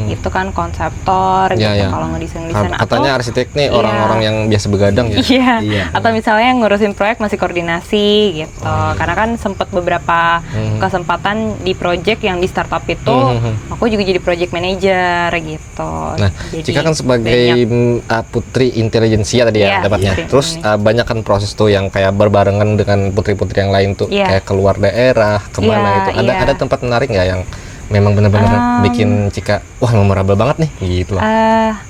gitu kan, konseptor Iya, gitu iya. kalau ngedesain Katanya arsitek nih Iya. orang-orang yang biasa begadang ya. Iya. Iya. Atau misalnya ngurusin proyek masih koordinasi gitu. Karena kan sempat beberapa kesempatan di project yang di startup itu, aku juga jadi project manager gitu. Nah, Jadi Cika kan sebagai banyak. putri intelijensia tadi ya Iya, dapatnya. putri Terus banyak kan proses tuh yang kayak berbarengan dengan putri-putri yang lain tuh, Iya. kayak keluar daerah kemana Iya, itu. Ada iya. ada tempat menarik nggak yang memang benar-benar bikin Cika wah memorable banget nih gitu lah.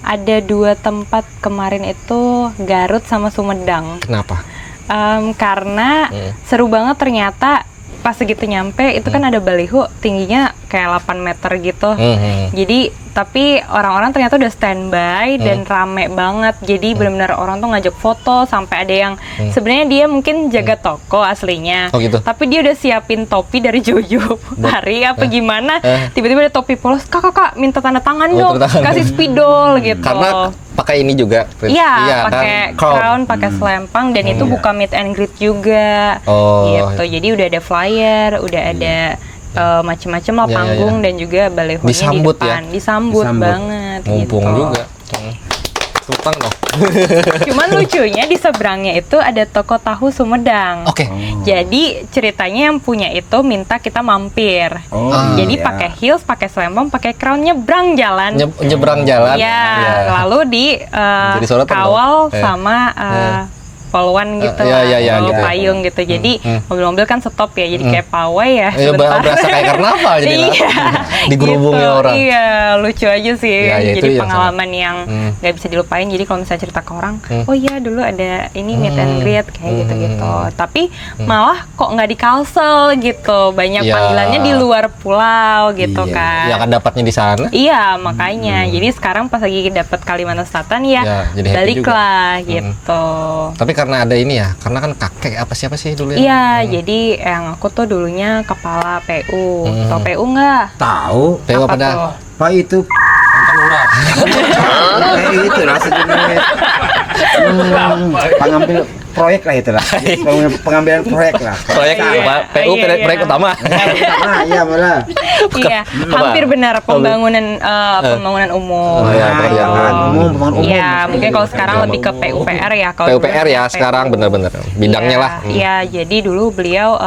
Ada 2 tempat kemarin itu, Garut sama Sumedang. Kenapa? Karena seru banget ternyata. Pas segitu nyampe itu kan ada baliho tingginya kayak 8 meter gitu. Jadi tapi orang-orang ternyata udah standby dan rame banget. Jadi benar-benar orang tuh ngajak foto sampai ada yang sebenarnya dia mungkin jaga toko aslinya. Oh, gitu. Tapi dia udah siapin topi dari Jojo hari apa gimana. Tiba-tiba ada topi polos. Kak minta tanda tangan Oh, dong. tanda tangan. Kasih spidol gitu. Karena pakai ini juga. Iya, pakai kan? crown, pakai selempang, dan itu buka meet and greet juga. Oh. Gitu. Jadi udah ada flyer, udah ada macem-macem lah Iya, iya, panggung dan juga balihonya Disambut di depan. ya? Disambut Disambut. banget. Mumpung gitu. juga. Tutang dong. Cuman lucunya di seberangnya itu ada toko tahu Sumedang. Oke. Jadi ceritanya yang punya itu minta kita mampir. Oh, Jadi iya. pakai heels, pakai selempang, pakai crown, nyebrang jalan. Nyebrang jalan. Iya, Iya. lalu di Jadi sorotan kawal dong. sama poluan gitu iya, lah, iya, iya, bawa gitu. payung gitu. Jadi mobil-mobil kan stop ya, jadi kayak pawai ya. Iya, sebentar. berasa kayak karnaval jadi lah. Iya, Digerubungi gitu. orang. Iya, lucu aja sih. Iya, iya, itu Jadi yang pengalaman yang nggak bisa dilupain. Jadi kalau misalnya cerita ke orang, oh iya dulu ada ini meet and greet kayak gitu-gitu. Tapi malah kok nggak di Kalsel gitu. Banyak Iya. panggilannya di luar pulau gitu Iya. kan. Ya kan dapatnya di sana. Iya, makanya. Jadi sekarang pas lagi dapat Kalimantan Selatan ya, Ya, jadi happy baliklah gitu. Tapi karena ada ini ya, karena kan kakek apa siapa sih dulu ya? Iya, jadi yang aku tuh dulunya kepala PU. Tau PU nggak? Tahu. PU Apa pada tuh? Pak itu kayak gitu lah sebenarnya. Pengambil proyek lah itu lah. Pengambilan proyek lah. proyek Iya, apa? PU iya, iya. proyek utama. Nah, iya malah. Iya, hampir benar pembangunan pembangunan umum. Oh, iya, Nah, iya. jangan umum, pembangunan umum. Iya, mungkin kalau sekarang lebih ke PUPR ya. Kalau PUPR dulu ya PU. sekarang bener-bener bidangnya Iya, lah. Iya, jadi dulu beliau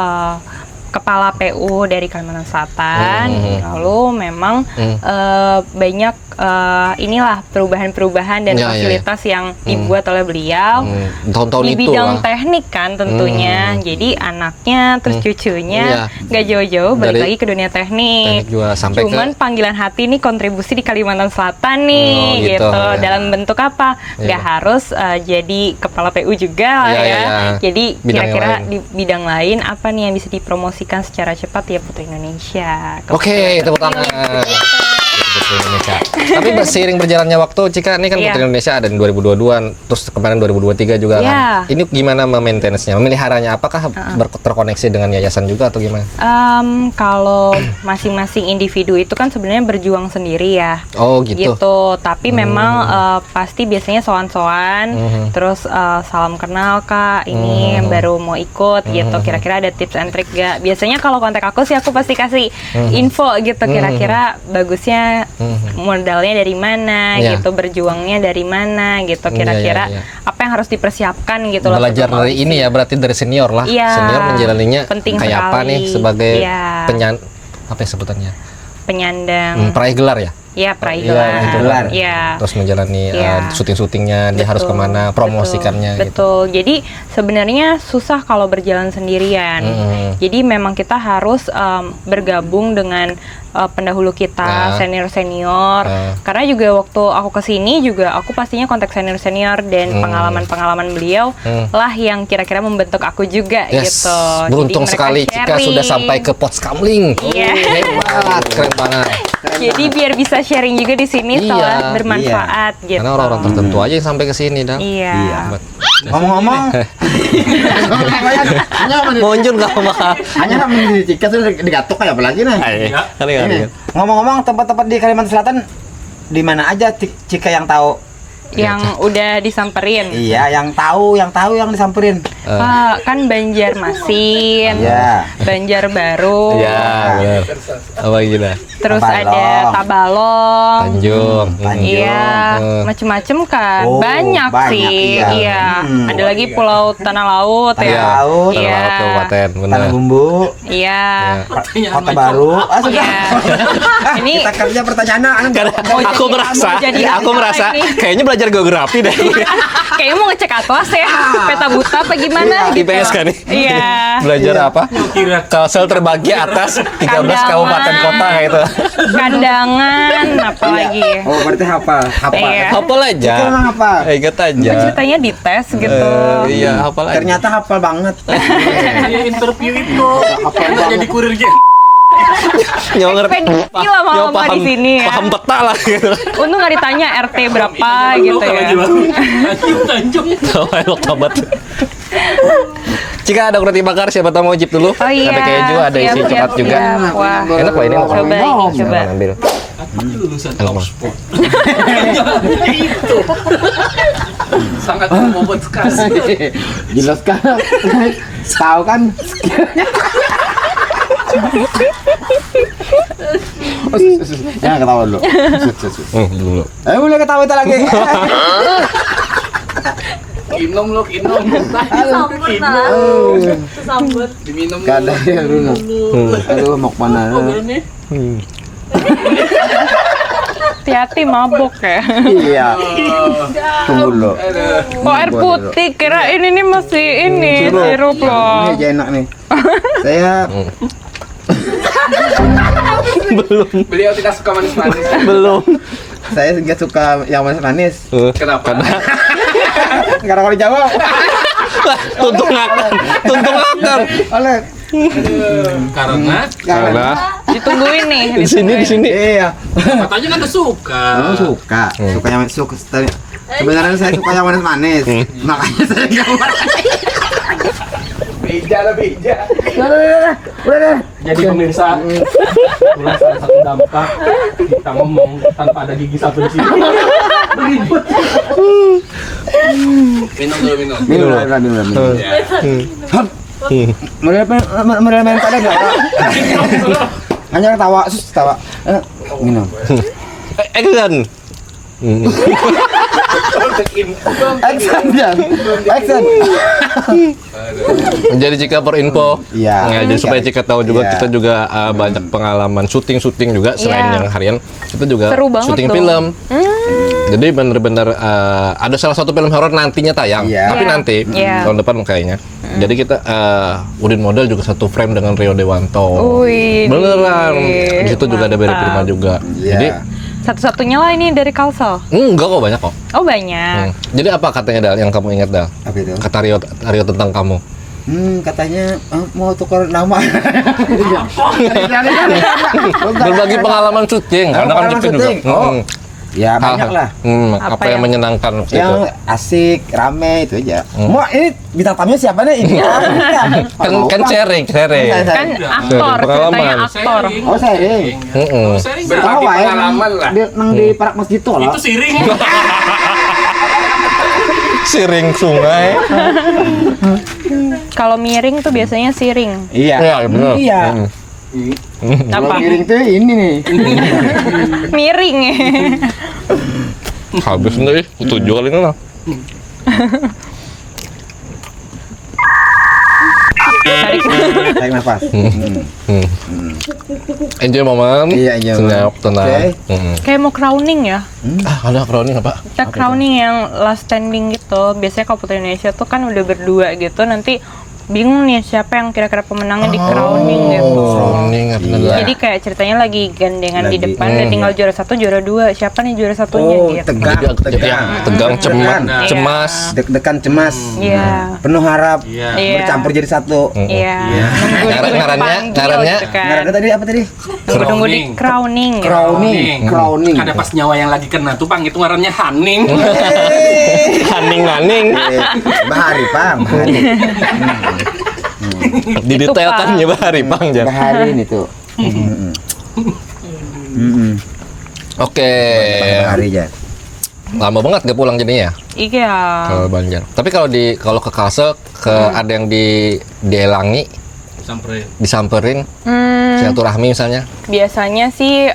kepala PU dari Kalimantan Selatan. Lalu memang banyak inilah perubahan-perubahan dan Ya, ya, ya. fasilitas yang dibuat oleh beliau. Tahun-tahun Di itu bidang lah. teknik kan tentunya. Jadi anaknya terus cucunya Iya. nggak jauh-jauh balik Dari lagi ke dunia teknik. teknik juga sampai Cuman ke panggilan hati nih kontribusi di Kalimantan Selatan nih Oh, gitu. gitu. Ya. Dalam bentuk apa? Iya. Nggak harus jadi kepala PU juga lah Iya, ya. iya, iya. Jadi Bidang yang kira-kira lain. di bidang lain apa nih yang bisa dipromosikan secara cepat ya Putri Indonesia. Oke, tepuk tangan. Putri Indonesia. Tapi seiring berjalannya waktu, Cika, ini kan Iya. Putri Indonesia ada di 2022, terus kemarin 2023 juga Iya. kan. Ini gimana memaintenance-nya, memeliharanya? Apakah terkoneksi dengan yayasan juga atau gimana? Kalau masing-masing individu itu kan sebenarnya berjuang sendiri ya. Oh, gitu. Tapi memang pasti biasanya sowan-sowan, terus salam kenal Kak, ini baru mau ikut gitu. Kira-kira ada tips and trick gak? Biasanya kalau kontak aku sih aku pasti kasih info gitu. Kira-kira bagusnya modalnya dari mana Iya. gitu, berjuangnya dari mana gitu. Iya, Kira-kira iya, iya. apa yang harus dipersiapkan gitu loh. Belajar sebelum dari ini ya, berarti dari senior lah. Iya. Senior menjalaninya Penting kayak apa sekali. nih sebagai Iya. apa ya sebutannya? penyandang. Peraih gelar ya? Ya, peraih Iya, gelar. Iya. Terus menjalani Iya. syuting-syutingnya, dia harus Betul, kemana, promosikannya gitu. Betul. Jadi sebenarnya susah kalau berjalan sendirian. Jadi memang kita harus bergabung dengan pendahulu kita, Nah. senior-senior. Nah. Karena juga waktu aku kesini juga aku pastinya kontak senior-senior dan pengalaman-pengalaman beliau lah yang kira-kira membentuk aku juga Yes, gitu. beruntung Jadi mereka sekali Cika sharing. sudah sampai ke Potskamling. Iya. Hebat, keren banget. Jadi biar bisa sharing juga di sini Iya, setelah bermanfaat gitu. Karena orang-orang tertentu aja yang sampai ke sini, Dang. Iya. Hebat. Ngomong-ngomong, Monjur gak mahal. hanya kan di Cika tuh digatuk kayak apa lagi nih? Kali Ini, ngomong-ngomong tempat-tempat di Kalimantan Selatan di mana aja Cika yang tahu? Yang udah disamperin. Iya, yang tahu yang disamperin. Kan Banjarmasin, Iya. Banjarbaru, Iya, benar. Apa gila? terus Tabalong. ada Tabalong. Tanjung. Tanjung. Iya, macem-macem kan. Oh, banyak banyak, sih. iya. Iya. Ada lagi Pulau Tanah Laut Tanah ya. Laut, Tanah Iya. Laut Kabupaten, benar. Tanah Bumbu, Iya. Kota Baru. Ah, sudah. Iya. Ini Kita kerja pertanyaan Mau Aku jadi- merasa, mau jadi aku apa merasa ini? kayaknya belajar geografi deh. kayaknya mau ngecek atlas ya. Peta buta apa gimana? gimana gitu. IPS kan nih? Iya. Belajar apa? Kalsel terbagi atas 13 kabupaten kota kayak itu. Kandangan, apalagi. Oh, berarti hafal. Iya. Hafal aja. Itu emang hafal. Ingat aja. Ceritanya dites gitu. Iya, hafal aja. Ternyata hafal banget. Saya interview itu. Jadi kurir game. Nyonger Ekspedisi lama-lama di sini ya. Paham peta lah gitu. Untung nggak ditanya RT berapa gitu ya. Tanjung. Tahu tobat. Jika ada roti bakar, siapa tahu mau wajib dulu. Oh iya. Ada keju, ada isi Siap, coklat siap, juga. siap. Wah. Enak loh ini. Coba ini, coba. Nah, ambil. Lulusan Enak mah. itu. Sangat berbobot sekali. Jelas kan? Tahu kan? Jangan ketawa dulu. Dulu. Boleh ketawa itu lagi. Minum lo, minum. Sambut. Diminum Gak ada yang dulu. Aduh, mau kemana? Hati-hati mabok ya. Iya. Tunggu dulu. Oh air putih, kira ini nih masih ini sirup loh. Ini aja enak nih. Saya Beliau tidak suka manis-manis. Belum. saya nggak suka yang manis-manis. Kenapa? Karena kalau dijawab Tuntung akan. Tuntung akan. oleh Karena Ditungguin nih. Di sini, di sini. iya. katanya kan udah suka. Kamu suka, suka yang suka. Sebenarnya saya suka yang manis-manis. Makanya saya nggak mau. Bija lah bija. Udah. Jadi pemirsa, itulah salah satu dampak kita ngomong tanpa ada gigi satu di sini. Ribet. Minum dulu minum. Minum. Mereka main pada nggak? Hanya ketawa, ketawa. Minum. Action. Action, Jan. Action. Jadi Cika per info. Iya. Ya, jadi supaya Cika tahu juga Iya. kita juga banyak pengalaman syuting juga selain Iya. yang harian. Kita juga Seru banget syuting tuh. film. Jadi bener-bener ada salah satu film horor nantinya tayang, Iya. tapi Iya. nanti Iya. tahun depan kayaknya. Jadi kita Udin Model juga satu frame dengan Rio Dewanto. Wih, Beneran. Di situ juga ada Beri mantap. Prima juga. Iya. Jadi Satu-satunya lah ini dari Kalsel. enggak kok banyak kok. Oh banyak. Jadi apa katanya Dal yang kamu ingat Dal? Apa itu? Kata Rio tentang kamu. Katanya mau tukar nama. Berbagi pengalaman syuting karena kan pengalaman syuting juga. syuting. Oh. Ya banyak lah. Apa Apa yang yang- menyenangkan waktu itu? Yang asik, rame itu aja. Mau ini bintang tamunya siapa nih? Ini. Kan sharing. Kan aktor, Pengalaman. ceritanya aktor. Oh saya. Sharing Tahu berbagi ya, pengalaman lah. nang di Parak Masjid tuh Itu lah. siring. Siring sungai. Kalau miring tuh biasanya siring. Iya. Iya, benar. Iya. Kalau Apa? miring tuh ini nih. Miring. Habis nih, 7 kali lah. Tarik nafas. Enjoy momen. Iya, enjoy Senyap, momen. tenang. Oke. Kayak mau crowning ya. Ada crowning apa? Kita crowning yang last standing gitu. Biasanya kalau Putri Indonesia tuh kan udah berdua gitu. Nanti bingung nih siapa yang kira-kira pemenangnya di crowning gitu. Crowning apa Iya. Jadi kayak ceritanya lagi gandengan di Lagi. depan dan tinggal juara 1, juara 2. Siapa nih juara satunya Oh, gitu. tegang, tegang. Tegang, Tegang. cemas. Deg-degan cemas. Iya. Penuh harap. Iya. Iya. Bercampur jadi satu. Iya. Nunggu Ngarannya, dipanggil gitu kan. Nah, ada tadi apa tadi? Tunggu di crowning. Gitu. Crowning. Crowning. Ada pas nyawa yang lagi kena tuh pang itu ngarannya Haning. Haning. Bahari, Pang. Bahari. Didetailkan Pak. ya Bahari Pang Jan. Bahari ini tuh. Oke. Bahari aja. Lama banget gak pulang jadinya Iya. ke Banjar. Tapi kalau ke Kalsel ada yang dielangi, Sampai disamperin, Hmm, silaturahmi misalnya. biasanya sih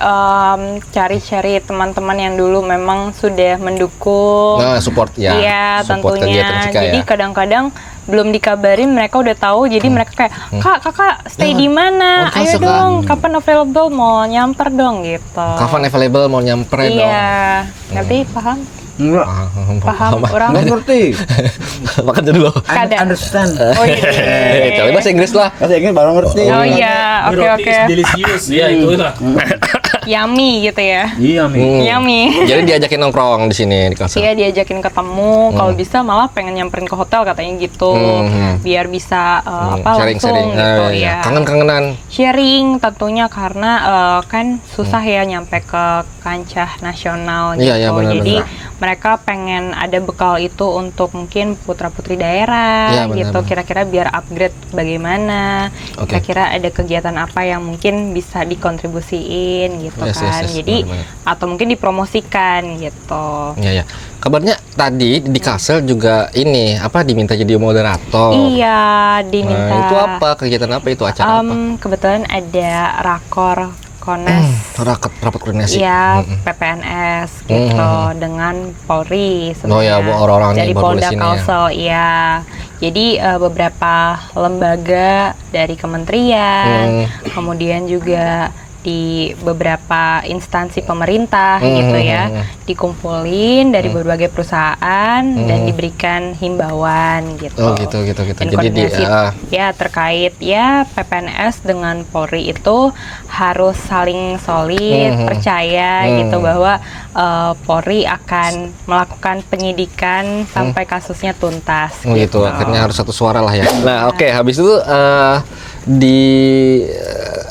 cari-cari teman-teman yang dulu memang sudah mendukung. Nah, support ya. Iya, Support tentunya. kegiatan Cika Jadi ya. kadang-kadang belum dikabarin mereka udah tahu, jadi mereka kayak, kakak stay di mana? Oh, Ayo Kalsel, dong, kapan available mau nyamper dong gitu. Kapan available mau nyamperin dong. Iya, ngerti paham? Enggak. Paham orang? Nggak ngerti. Makan dulu. Kadang. Understand. Oh iya. Coba bahasa Inggris lah. Bahasa Inggris baru ngerti. Oh iya, oke oke. Delicious. Iya itu lah. Yummy gitu ya. Iya, Mi. Yummy. Jadi diajakin nongkrong di sini di Kalsel. Iya, diajakin ketemu, kalau bisa malah pengen nyamperin ke hotel katanya gitu. Biar bisa Sharing-sharing. langsung gitu ya. Kangen-kangenan. Sharing tentunya karena kan susah ya nyampe ke kancah nasional gitu. Iya, iya, benar, Jadi benar. mereka pengen ada bekal itu untuk mungkin putra-putri daerah Iya, benar, gitu. benar. Kira-kira biar upgrade bagaimana. Oke. Kira-kira ada kegiatan apa yang mungkin bisa dikontribusiin gitu Yes, yes, kan. yes, Jadi benar-benar. atau mungkin dipromosikan gitu. Iya, ya. Kabarnya tadi di Kalsel juga ini diminta jadi moderator. Iya, diminta. Nah, itu apa? Kegiatan apa itu? Acara apa? Kebetulan ada rakor Kones. Rapat koordinasi. Ya, PPNS gitu dengan Polri Oh ya, sebenarnya. orang-orang dari nih baru di Polda sini ya. Kalsel, iya. Jadi beberapa lembaga dari kementerian, kemudian juga di beberapa instansi pemerintah gitu ya, dikumpulin dari berbagai perusahaan dan diberikan himbauan gitu. Oh gitu. Dan Jadi koordinasi ya terkait ya PPNS dengan Polri itu harus saling solid, percaya gitu bahwa Polri akan melakukan penyidikan sampai kasusnya tuntas. Oh gitu. Akhirnya harus satu suara lah ya. Nah, oke, habis itu di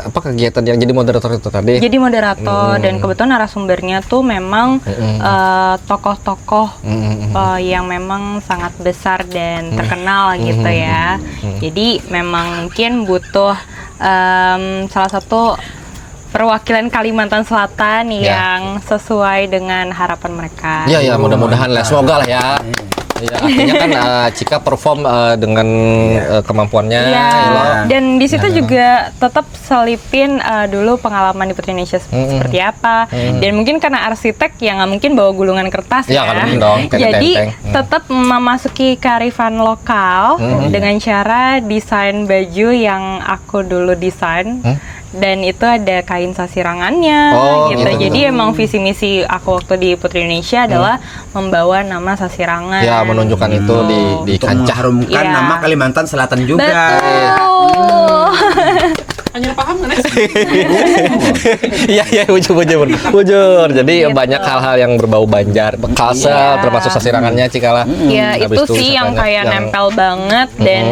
kegiatan yang jadi moderator itu tadi? Jadi moderator dan kebetulan narasumbernya tuh memang tokoh-tokoh yang memang sangat besar dan terkenal gitu ya. Jadi memang mungkin butuh salah satu perwakilan Kalimantan Selatan yang sesuai dengan harapan mereka. Iya, mudah-mudahan lah. Semoga lah ya. Ya, artinya kan Cika perform dengan kemampuannya. Iya, ya. dan di situ juga tetap selipin dulu pengalaman di Putri Indonesia seperti apa. Dan mungkin karena arsitek yang nggak mungkin bawa gulungan kertas Ya, kan mungkin dong, kayak Jadi tenteng. tetap memasuki kearifan lokal dengan cara desain baju yang aku dulu desain. Dan itu ada kain sasirangannya Oh, gitu. gitu. Jadi emang visi misi aku waktu di Putri Indonesia adalah membawa nama sasirangan. Ya, menunjukkan itu di Untuk kancah. mengharumkan Iya. nama Kalimantan Selatan juga. Betul. Hanya paham kan? Iya, bujur. Jadi banyak hal-hal yang berbau Banjar, Kalsel, Iya. termasuk sasirangannya Cikala. Ya Habis itu sih yang wisatanya kayak nempel banget dan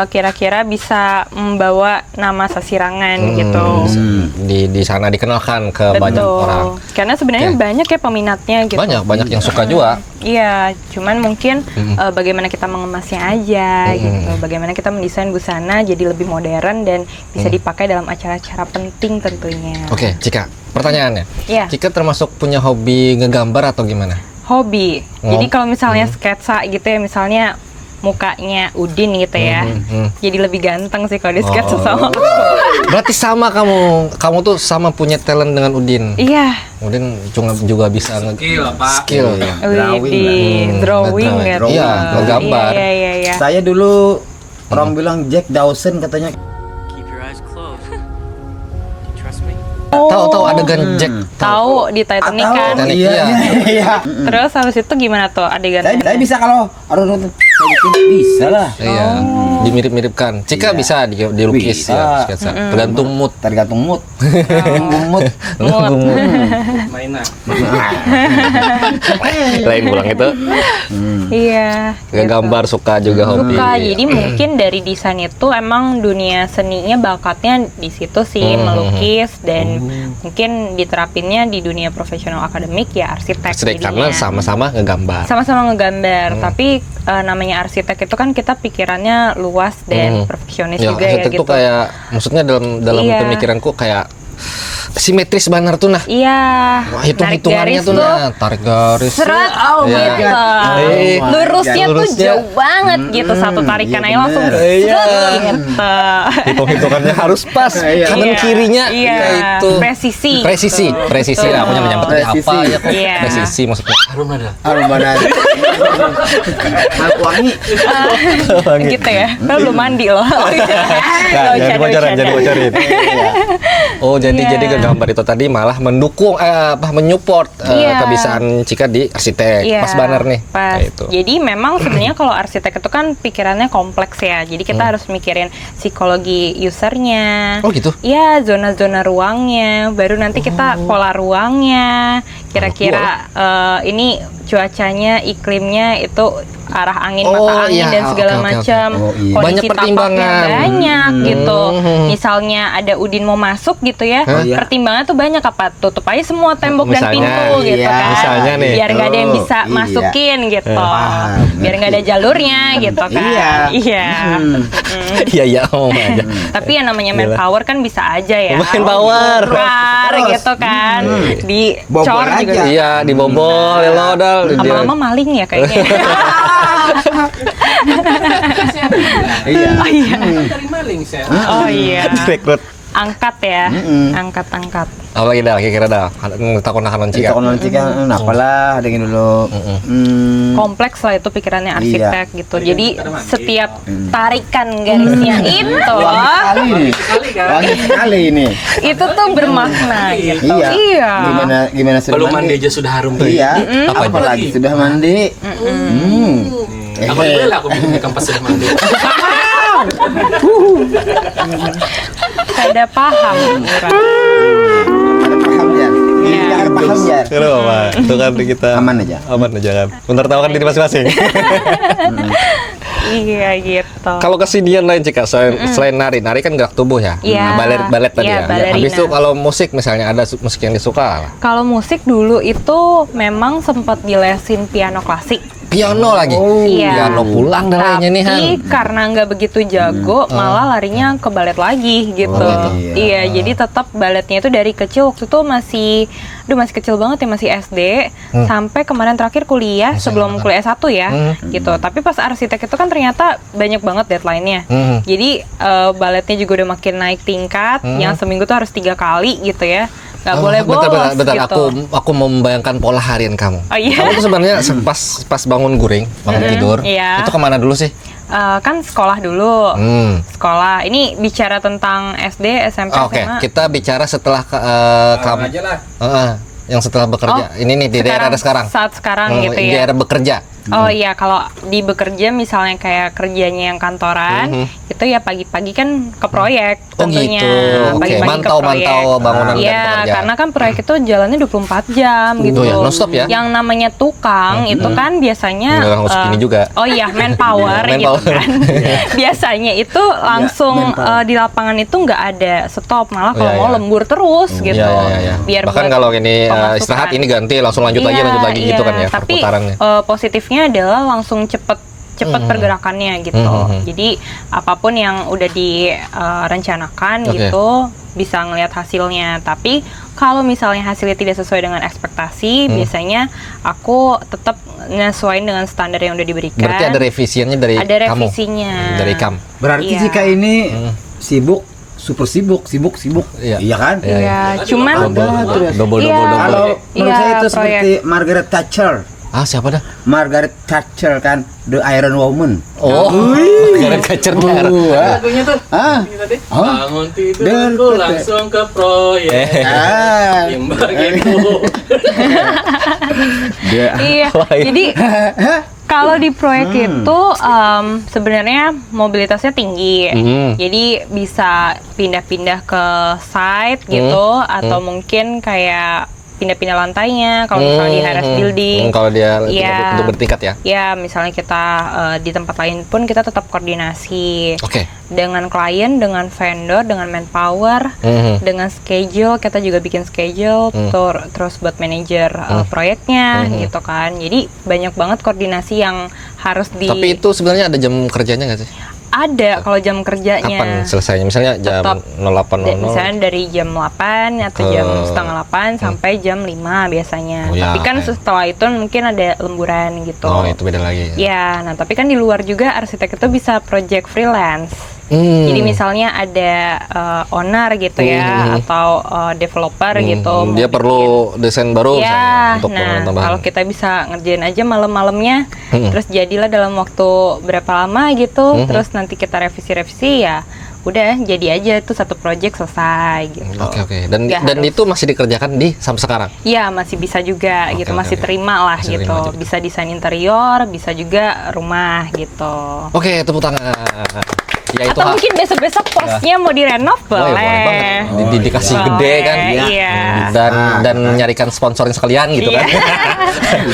kira-kira bisa membawa nama sasirangan gitu. Di sana dikenalkan ke banyak orang. Karena sebenarnya Oke. banyak ya peminatnya gitu. Banyak yang suka juga. Iya, cuman mungkin bagaimana kita mengemasnya aja gitu. Bagaimana kita mendesain busana jadi lebih modern dan bisa dipakai dalam acara-acara penting tentunya. Oke, Cika, pertanyaannya. Iya. Cika termasuk punya hobi ngegambar atau gimana? Hobi. Oh. Jadi kalau misalnya sketsa gitu ya, misalnya mukanya Udin gitu ya. Jadi lebih ganteng sih kalau di sketsa sama aku. Berarti sama kamu. Kamu tuh sama punya talent dengan Udin. Iya. Udin juga bisa Skill, Pak. skill. Drawing Drawing Ngedrawing. gitu. Iya, ngegambar. Iya. Saya dulu orang bilang Jack Dawson katanya. Keep your eyes closed. Do you trust me? Tahu adegan Jack. Tahu di Titanic kan. Titanic, Iya. iya. Terus habis itu gimana tuh adegan? Saya bisa kalau harus nonton. Saya bikin bisa lah. Iya. Dimirip-miripkan. Cika bisa dilukis Bisa. ya, sketsa. Tergantung mood. Tergantung mood. Mood. Mainan. Lain pulang itu. Iya. Gambar suka juga hobi. Suka. Jadi mungkin dari desain itu emang dunia seninya bakatnya di situ sih melukis dan mungkin diterapinnya di dunia profesional akademik ya arsitek. Arsitek jadinya. karena sama-sama ngegambar. Sama-sama ngegambar, tapi namanya arsitek itu kan kita pikirannya luas dan perfeksionis Ya, juga ya arsitek gitu. tuh kayak maksudnya dalam Iya. pemikiranku kayak simetris banner tuh nah. Iya. Wah, Narik hitung-hitungannya garis tuh nah, tarik garis. Seret, Iya. gitu. Eh, Lurusnya tuh lurusnya. jauh banget gitu, satu tarikan iya aja langsung bener. Iya. seret gitu. Hitung-hitungannya harus pas. Kanan Iya. kirinya Iya. kayak itu. Presisi. Presisi. Betul. Aku nyampe tadi apa Presisi. ya kok. Iya. Presisi maksudnya. Harum ada. Harum mana? Aku wangi. Gitu ya. Lo belum mandi loh. Nah, jadi bocorin. Oh, jadi Iya. jadi gambar itu tadi malah mendukung menyupport Iya. kebiasaan Cika di arsitek. Iya, Pas banget nih. pas. Kayak itu. Jadi memang sebenarnya kalau arsitek itu kan pikirannya kompleks ya. Jadi kita harus mikirin psikologi usernya. Oh gitu. Iya, zona-zona ruangnya. Baru nanti kita pola ruangnya. Kira-kira ini cuacanya, iklimnya itu arah angin, mata angin iya. dan segala Oke, oke, oke. macam. Oh, iya. Kondisi Banyak pertimbangan. tapaknya banyak gitu. Misalnya ada Udin mau masuk gitu ya. Iya. Pertimbangan tuh banyak apa? Tutup aja semua tembok dan Misalnya, pintu gitu iya. kan. Misalnya nih. Biar nggak ada yang Oh, bisa iya. masukin gitu. Paham, Biar nggak ada jalurnya gitu kan. Iya. Iya. Iya iya ngomong aja. Tapi yang namanya manpower kan bisa aja ya. Manpower. Keluar Terus. gitu kan. Bobol Dicor juga. aja. Iya dibobol ya lo dal. Lama-lama maling ya kayaknya. Iya. Oh iya. Dari maling saya. Oh iya. Direkrut. Angkat ya. Angkat-angkat. Apa lagi dah kira-kira dah? Takut nahan Kita Cika. kalau nanti kan apalah dengan dulu. Kompleks lah itu pikirannya arsitek Iya. gitu. Jadi setiap tarikan garisnya itu Sekali nih. Wangi sekali ini. itu tuh bermakna gitu. Iya. Iya. Gimana sudah Belum mandi aja sudah harum. Iya. Apa Apalagi sudah mandi. Apa boleh lah aku bikin kampas sudah mandi. Ada paham orang. Ada paham ya. Iya. Ada paham ya. Kenapa? Itu kan kita Aman aja. Aman aja kan. Bentar tahu kan diri masing-masing. Iya gitu. Kalau kesenian lain Cika selain nari kan gerak tubuh ya. Iya. Balet tadi Iya, ya. balerina. Habis itu kalau musik misalnya ada musik yang disuka. Kalau musik dulu itu memang sempat dilesin piano klasik. Piano lagi. Iya. Piano pulang dah lainnya nih Han. Tapi karena nggak begitu jago, malah larinya ke balet lagi gitu. Oh, gitu. Iya, jadi tetap baletnya itu dari kecil waktu itu masih kecil banget ya, masih SD sampai kemarin terakhir kuliah sebelum kuliah S1 ya, gitu. Tapi pas arsitek itu kan ternyata banyak banget deadline-nya. Jadi baletnya juga udah makin naik tingkat, yang seminggu tuh harus 3 kali gitu ya. Nggak boleh bolos bentar. gitu. Aku mau membayangkan pola harian kamu. Oh, iya. Kamu tuh sebenarnya pas bangun guring, bangun tidur, iya. itu kemana dulu sih? Kan sekolah dulu. Hmm. Sekolah. Ini bicara tentang SD, SMP, Oke, SMA. kita bicara setelah kamu. aja lah. Yang setelah bekerja. Ini nih di daerah ada sekarang. Saat sekarang gitu Di ya. daerah bekerja. Oh iya, kalau di bekerja misalnya kayak kerjanya yang kantoran, itu ya pagi-pagi kan ke proyek Oh tentunya. gitu. Oke, Pagi-pagi ke mantau proyek. bangunan dan Iya, pekerjaan. karena kan proyek itu jalannya 24 jam gitu. ya, non-stop ya? Yang namanya tukang itu kan biasanya Nggak harus gini juga. Oh iya, manpower gitu Manpower. kan. Biasanya itu langsung di lapangan itu nggak ada stop, malah kalau Iya, mau iya. lembur terus gitu. Iya. Biar Bahkan buat kalau ini pemasukan. istirahat ini ganti langsung lanjut lagi gitu kan ya tapi perputarannya. positifnya adalah langsung cepet pergerakannya gitu. Jadi apapun yang udah direncanakan Oke. gitu bisa ngelihat hasilnya. Tapi kalau misalnya hasilnya tidak sesuai dengan ekspektasi, biasanya aku tetap nyesuaiin dengan standar yang udah diberikan. Berarti ada revisiannya dari Ada kamu. revisinya. Dari kamu. Berarti Iya. jika ini sibuk, super sibuk. Iya. Iya kan? Iya, cuman Double. Iya. Kalau menurut Iya, saya itu proyek. seperti Margaret Thatcher. Siapa dah? Margaret Thatcher kan, The Iron Woman. Oh, Margaret Thatcher. Lagunya tuh. Ini tadi. Oh. Bangun tidur Dan- ku langsung ke proyek. Imbang gitu. Iya. Jadi kalau di proyek itu sebenarnya mobilitasnya tinggi. Jadi bisa pindah-pindah ke site gitu atau mungkin kayak pindah-pindah lantainya kalau misalnya di high-rise building. Kalau dia Iya. untuk bertingkat ya. Ya, misalnya kita di tempat lain pun kita tetap koordinasi Oke. dengan klien, dengan vendor, dengan manpower, dengan schedule. Kita juga bikin schedule, terus buat manajer proyeknya, gitu kan. Jadi banyak banget koordinasi yang harus Tapi itu sebenarnya ada jam kerjanya nggak sih? ada kalau jam kerjanya. Kapan selesainya? Misalnya jam Tetap 08.00. Misalnya dari jam 8 atau jam setengah 8 sampai jam 5 biasanya. Oh, ya, Tapi kan oke. setelah itu mungkin ada lemburan gitu. Oh, itu beda lagi. Ya, nah tapi kan di luar juga arsitek itu bisa project freelance. Jadi misalnya ada owner gitu ya atau developer gitu. Dia mau perlu desain baru ya, misalnya, untuk nah tambahan. kalau kita bisa ngerjain aja malam-malamnya, terus jadilah dalam waktu berapa lama gitu, terus nanti kita revisi-revisi ya udah jadi aja tuh satu project selesai gitu. Oke. Dan Nggak dan harus. itu masih dikerjakan sampai sekarang. Iya masih bisa juga Oke, gitu, oke, masih oke. terima lah Masih gitu. terima juga. Bisa desain interior, bisa juga rumah gitu. Oke, tepuk tangan. Ya itu Atau mungkin besok-besok posnya mau direnov boleh boleh. banget. Dikasih Boleh, gede kan. Iya. Dan nyarikan sponsorin sekalian gitu Iya. kan.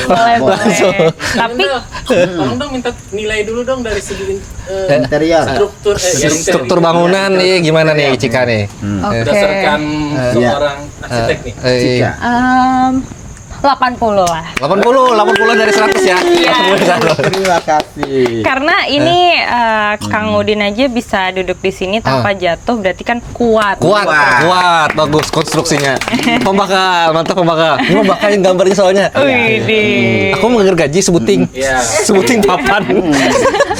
boleh Langsung. boleh. Tapi Tolong dong minta nilai dulu dong dari segi Interior. struktur Struktur bangunan nih gimana nih Cika nih? oke. berdasarkan seorang arsitek nih. Cika. 80 lah. 80 dari 100 ya. Iya. Terima kasih. Karena ini Kang Udin aja bisa duduk di sini tanpa jatuh, berarti kan kuat. Kuat, bagus konstruksinya. Pembakar, mantap pembakar. Ini pembakarnya gambarnya soalnya. Widih. Aku mengejar gaji sebuting. Iya. Sebuting papan.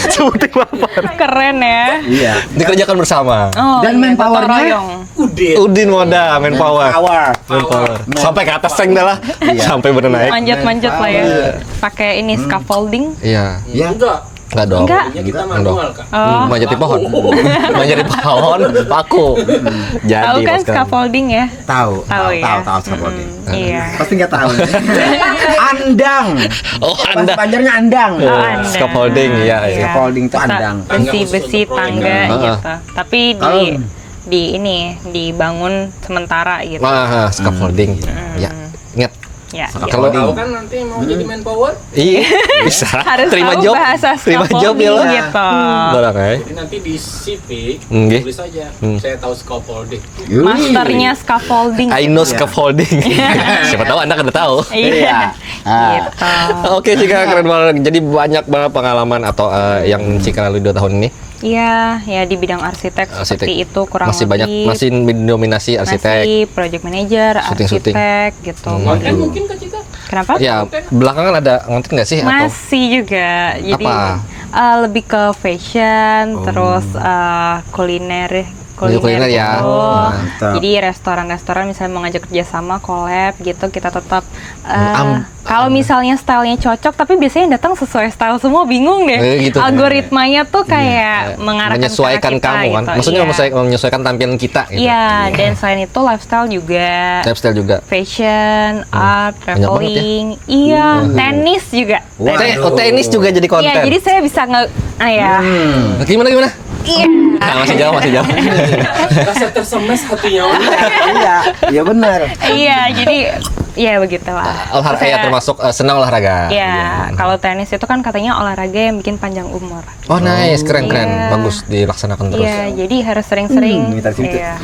Sebuting papan. Keren ya. Iya. Dikerjakan bersama. Oh, Dan iya, manpower-nya? gotong royong. Udin Moda, manpower. Power. Sampai ke atas tank dah lah. Sampai bener naik. Manjat-manjat lah ya. Pakai ini scaffolding. Iya. Ya. Enggak dong. Enggak. Ini kita manual Kak. Oh, Manjat di pohon. Manjat di pohon, paku. Jadi tahu kan Mas Kang. scaffolding ya? Tahu. Tahu ya. Tahu scaffolding. Iya. Pasti nggak tahu. Andang. Oh, Bahasa Anda. Banjarnya andang. Anda. Scaffolding, iya. Iya. Scaffolding itu Bisa andang. Besi-besi tangga Heeh. gitu. Tapi di ini dibangun sementara gitu. Wah, scaffolding. Ya. Ingat. Ya. Kalau Tahu kan nanti mau jadi manpower, iya bisa Harus terima tahu job. bahasa Terima job ya scaffolding lo. gitu. Barang ya. jadi nanti di CV Nggih. tulis aja. Saya tahu scaffolding. Masternya scaffolding. I know scaffolding. Siapa tahu Anda kan udah tahu. Iya. Gitu. Oke, Cika keren banget. Jadi banyak banget pengalaman atau yang Cika lalui 2 tahun ini. Iya, ya di bidang arsitek seperti itu kurang Masih lebih. banyak, masih mendominasi arsitek. Masih project manager, Syuting-syuting. arsitek gitu. Konten mungkin Kak Cika? Kenapa? Ya, belakangan ada ngonten nggak sih? Atau Masih juga. Jadi Apa? lebih ke fashion, terus kuliner Kuliner ya. gitu. Mantap. Jadi restoran-restoran misalnya mau ngajak kerjasama, collab gitu, kita tetap Am- kalau misalnya stylenya cocok, tapi biasanya yang datang sesuai style semua, bingung deh. Gitu. Algoritmanya tuh kayak mengarahkan menyesuaikan ke arah kamu kita, kan? gitu. Maksudnya Iya. menyesuaikan tampilan kita gitu. Iya, dan selain itu lifestyle juga, Lifestyle juga. fashion, art, Banyak banget ya. traveling, iya, tenis juga. Tenis juga jadi konten. Iya, jadi saya bisa ya. Gimana? Iya. Nah, masih jauh. Rasa tersemes hatinya. Iya, iya benar. Iya, jadi ya begitulah. Olahraga ya termasuk senang olahraga. Ya, kalau tenis itu kan katanya olahraga yang bikin panjang umur. Oh nice, keren. Iya. Bagus dilaksanakan terus. Iya, jadi harus sering-sering. minta situ. Iya.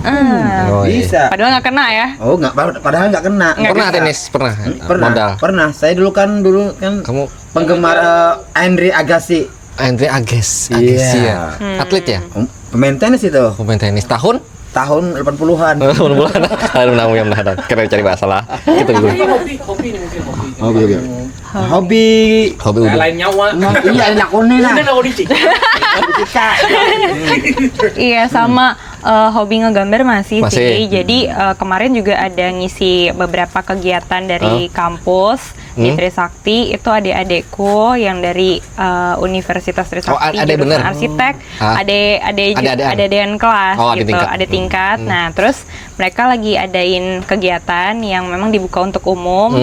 Oh, iya. Bisa. Padahal nggak kena ya. Oh, padahal nggak kena. Pernah tenis? Pernah. Modal. Pernah. Saya dulu kan Kamu penggemar Andre Agassi. Andre Agassi Iya. ya. Atlet ya? Pemain tenis itu. Pemain tenis tahun? Tahun 80-an. Bulan. Mudah-mudahan. Keren cari bahasa lah. Gitu dulu. Hobi nih mungkin hobi. Hobi. Hobi Kayak udah. lain nyawa. Iya, enak kuning lah. Udah mau dicik. Iya, sama hobi ngegambar masih Masih. sih. Jadi kemarin juga ada ngisi beberapa kegiatan dari kampus di Trisakti. Itu adik-adikku yang dari Universitas Trisakti, Oh, ada jurusan bener. arsitek. Ah. Adik-adikan. Ada kelas Oh, adik gitu, tingkat. ada tingkat. Nah, terus mereka lagi adain kegiatan yang memang dibuka untuk umum.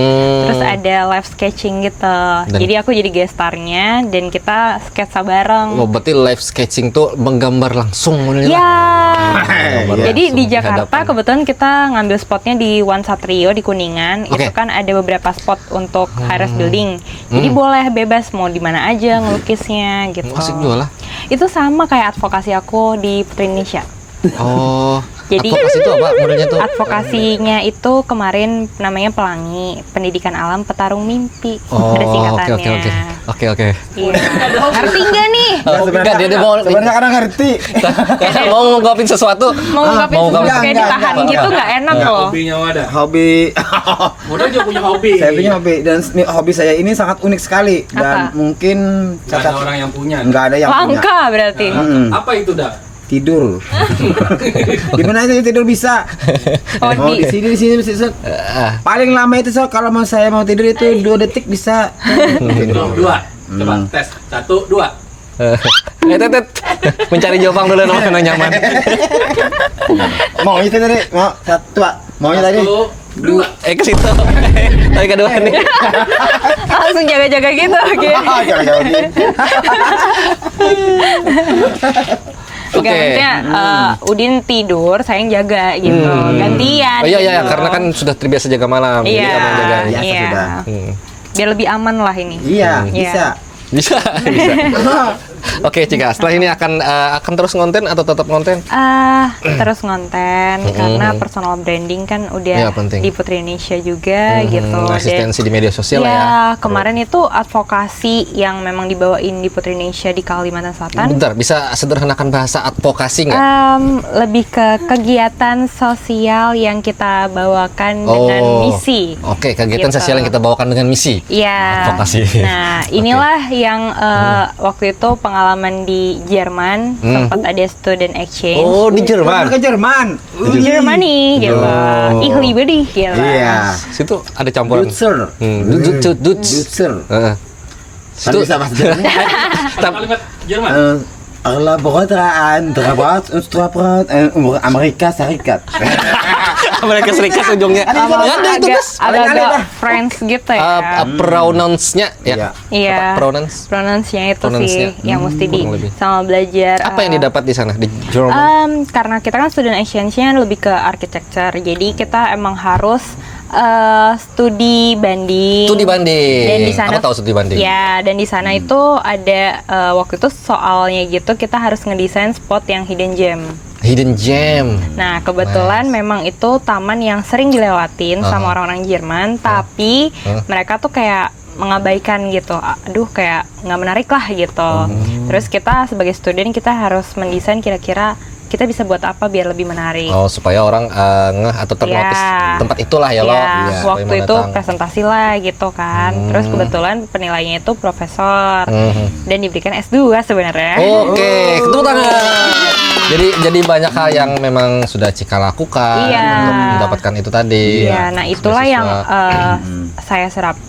Terus ada live sketching gitu. Jadi aku jadi gestarnya dan kita sketsa bareng. Oh, berarti live sketching tuh menggambar langsung modelnya. Ya. Gambar Jadi langsung di Jakarta hadapan. kebetulan kita ngambil spotnya di One Satrio di Kuningan. Oke. Itu kan ada beberapa spot untuk high-rise building. Jadi boleh bebas mau di mana aja ngelukisnya gitu. Asik juga lah. Itu sama kayak advokasi aku di Putri Indonesia. Oh. Jadi advokasi itu apa modelnya tuh? advokasinya itu kemarin namanya Pelangi, Pendidikan Alam Petarung Mimpi. Oh, Ada singkatannya. Oke. Iya. Ngerti nggak nih? Enggak, dia mau Sebenarnya kadang ngerti. mau ngungkapin sesuatu. Mau ngungkapin mau sesuatu ngungkapin. kayak ditahan gitu nggak enak loh. Hobinya ada. Hobi. Udah juga punya hobi. Saya punya hobi dan hobi saya ini sangat unik sekali Apa? dan mungkin Nggak ada orang yang punya. nggak ada yang punya. Langka berarti. Apa itu dah? Tidur. Di mana aja tidur bisa. Oh, Mau di sini bisa. Paling lama itu kalau saya mau tidur itu 2 detik bisa. Dua. Coba tes. 1, 2. Tet. Mencari Jepang dulu yang nyaman. Mau itu tadi, mau satu, Pak. Maunya tadi. Ke situ. Tapi kedua nih. Langsung jaga-jaga gitu. Oke. Jangan-jangan gini. Oke. Maksudnya Udin tidur, saya yang jaga gitu. Gantian. Oh iya, gitu. karena kan sudah terbiasa jaga malam. Jadi Iya. kamu yang jagain. Biasa Iya. sudah. Biar lebih aman lah ini. Iya, Iya. bisa. Bisa. Oke, Cika. Setelah ini akan terus ngonten atau tetap ngonten? Terus ngonten karena personal branding kan udah Iya, penting. di Putri Indonesia juga gitu. Dan- Asistensi di media sosial lah ya. Ya, kemarin itu advokasi yang memang dibawain di Putri Indonesia di Kalimantan Selatan. Bentar, bisa sederhanakan bahasa advokasi nggak? Lebih ke kegiatan sosial yang kita bawakan dengan misi. Oke, kegiatan Gitu. sosial yang kita bawakan dengan misi. Iya. Advokasi. Nah, inilah yang waktu itu pengalaman di Jerman sempat ada student exchange. Oh, di Jerman. Ke Jerman. Di Germany gitu. Ich liebe dich gitu. Iya. Situ ada campuran. Dutzer. Dutzer. Dutzer. Heeh. Kan bisa bahasa Jerman. Kalimat Jerman. Kolaboraan terhadap Amerika Serikat. Amerika Serikat ujungnya. Ya, itu terus. Agak French gitu ya. Pronounce-nya ya. Iya. Pronounce. Pronounce-nya itu Pronounce-nya. sih yang mesti kurang lebih. sama belajar. Apa yang didapat di sana di Jerman? Karena kita kan student exchange-nya lebih ke architecture, jadi kita emang harus studi banding. Studi banding. Dan di sana, Aku tahu studi banding. Ya, dan di sana itu ada waktu itu soalnya gitu kita harus ngedesain spot yang hidden gem. Hidden gem. Nah, kebetulan memang itu taman yang sering dilewatin sama orang-orang Jerman, tapi mereka tuh kayak mengabaikan gitu. Aduh, kayak nggak menarik lah gitu. Terus kita sebagai student kita harus mendesain kira-kira kita bisa buat apa biar lebih menarik. Oh, supaya orang ngeh atau ternotis Iya. tempat itulah ya lo. Iya, Supaya waktu itu mendatang. presentasi lah gitu kan. Terus kebetulan penilaiannya itu profesor dan diberikan S2 sebenarnya. Oke, tepuk tangan. Jadi banyak hal yang memang sudah Cika lakukan Iya. untuk mendapatkan itu tadi. Iya, nah itulah yang saya serapkan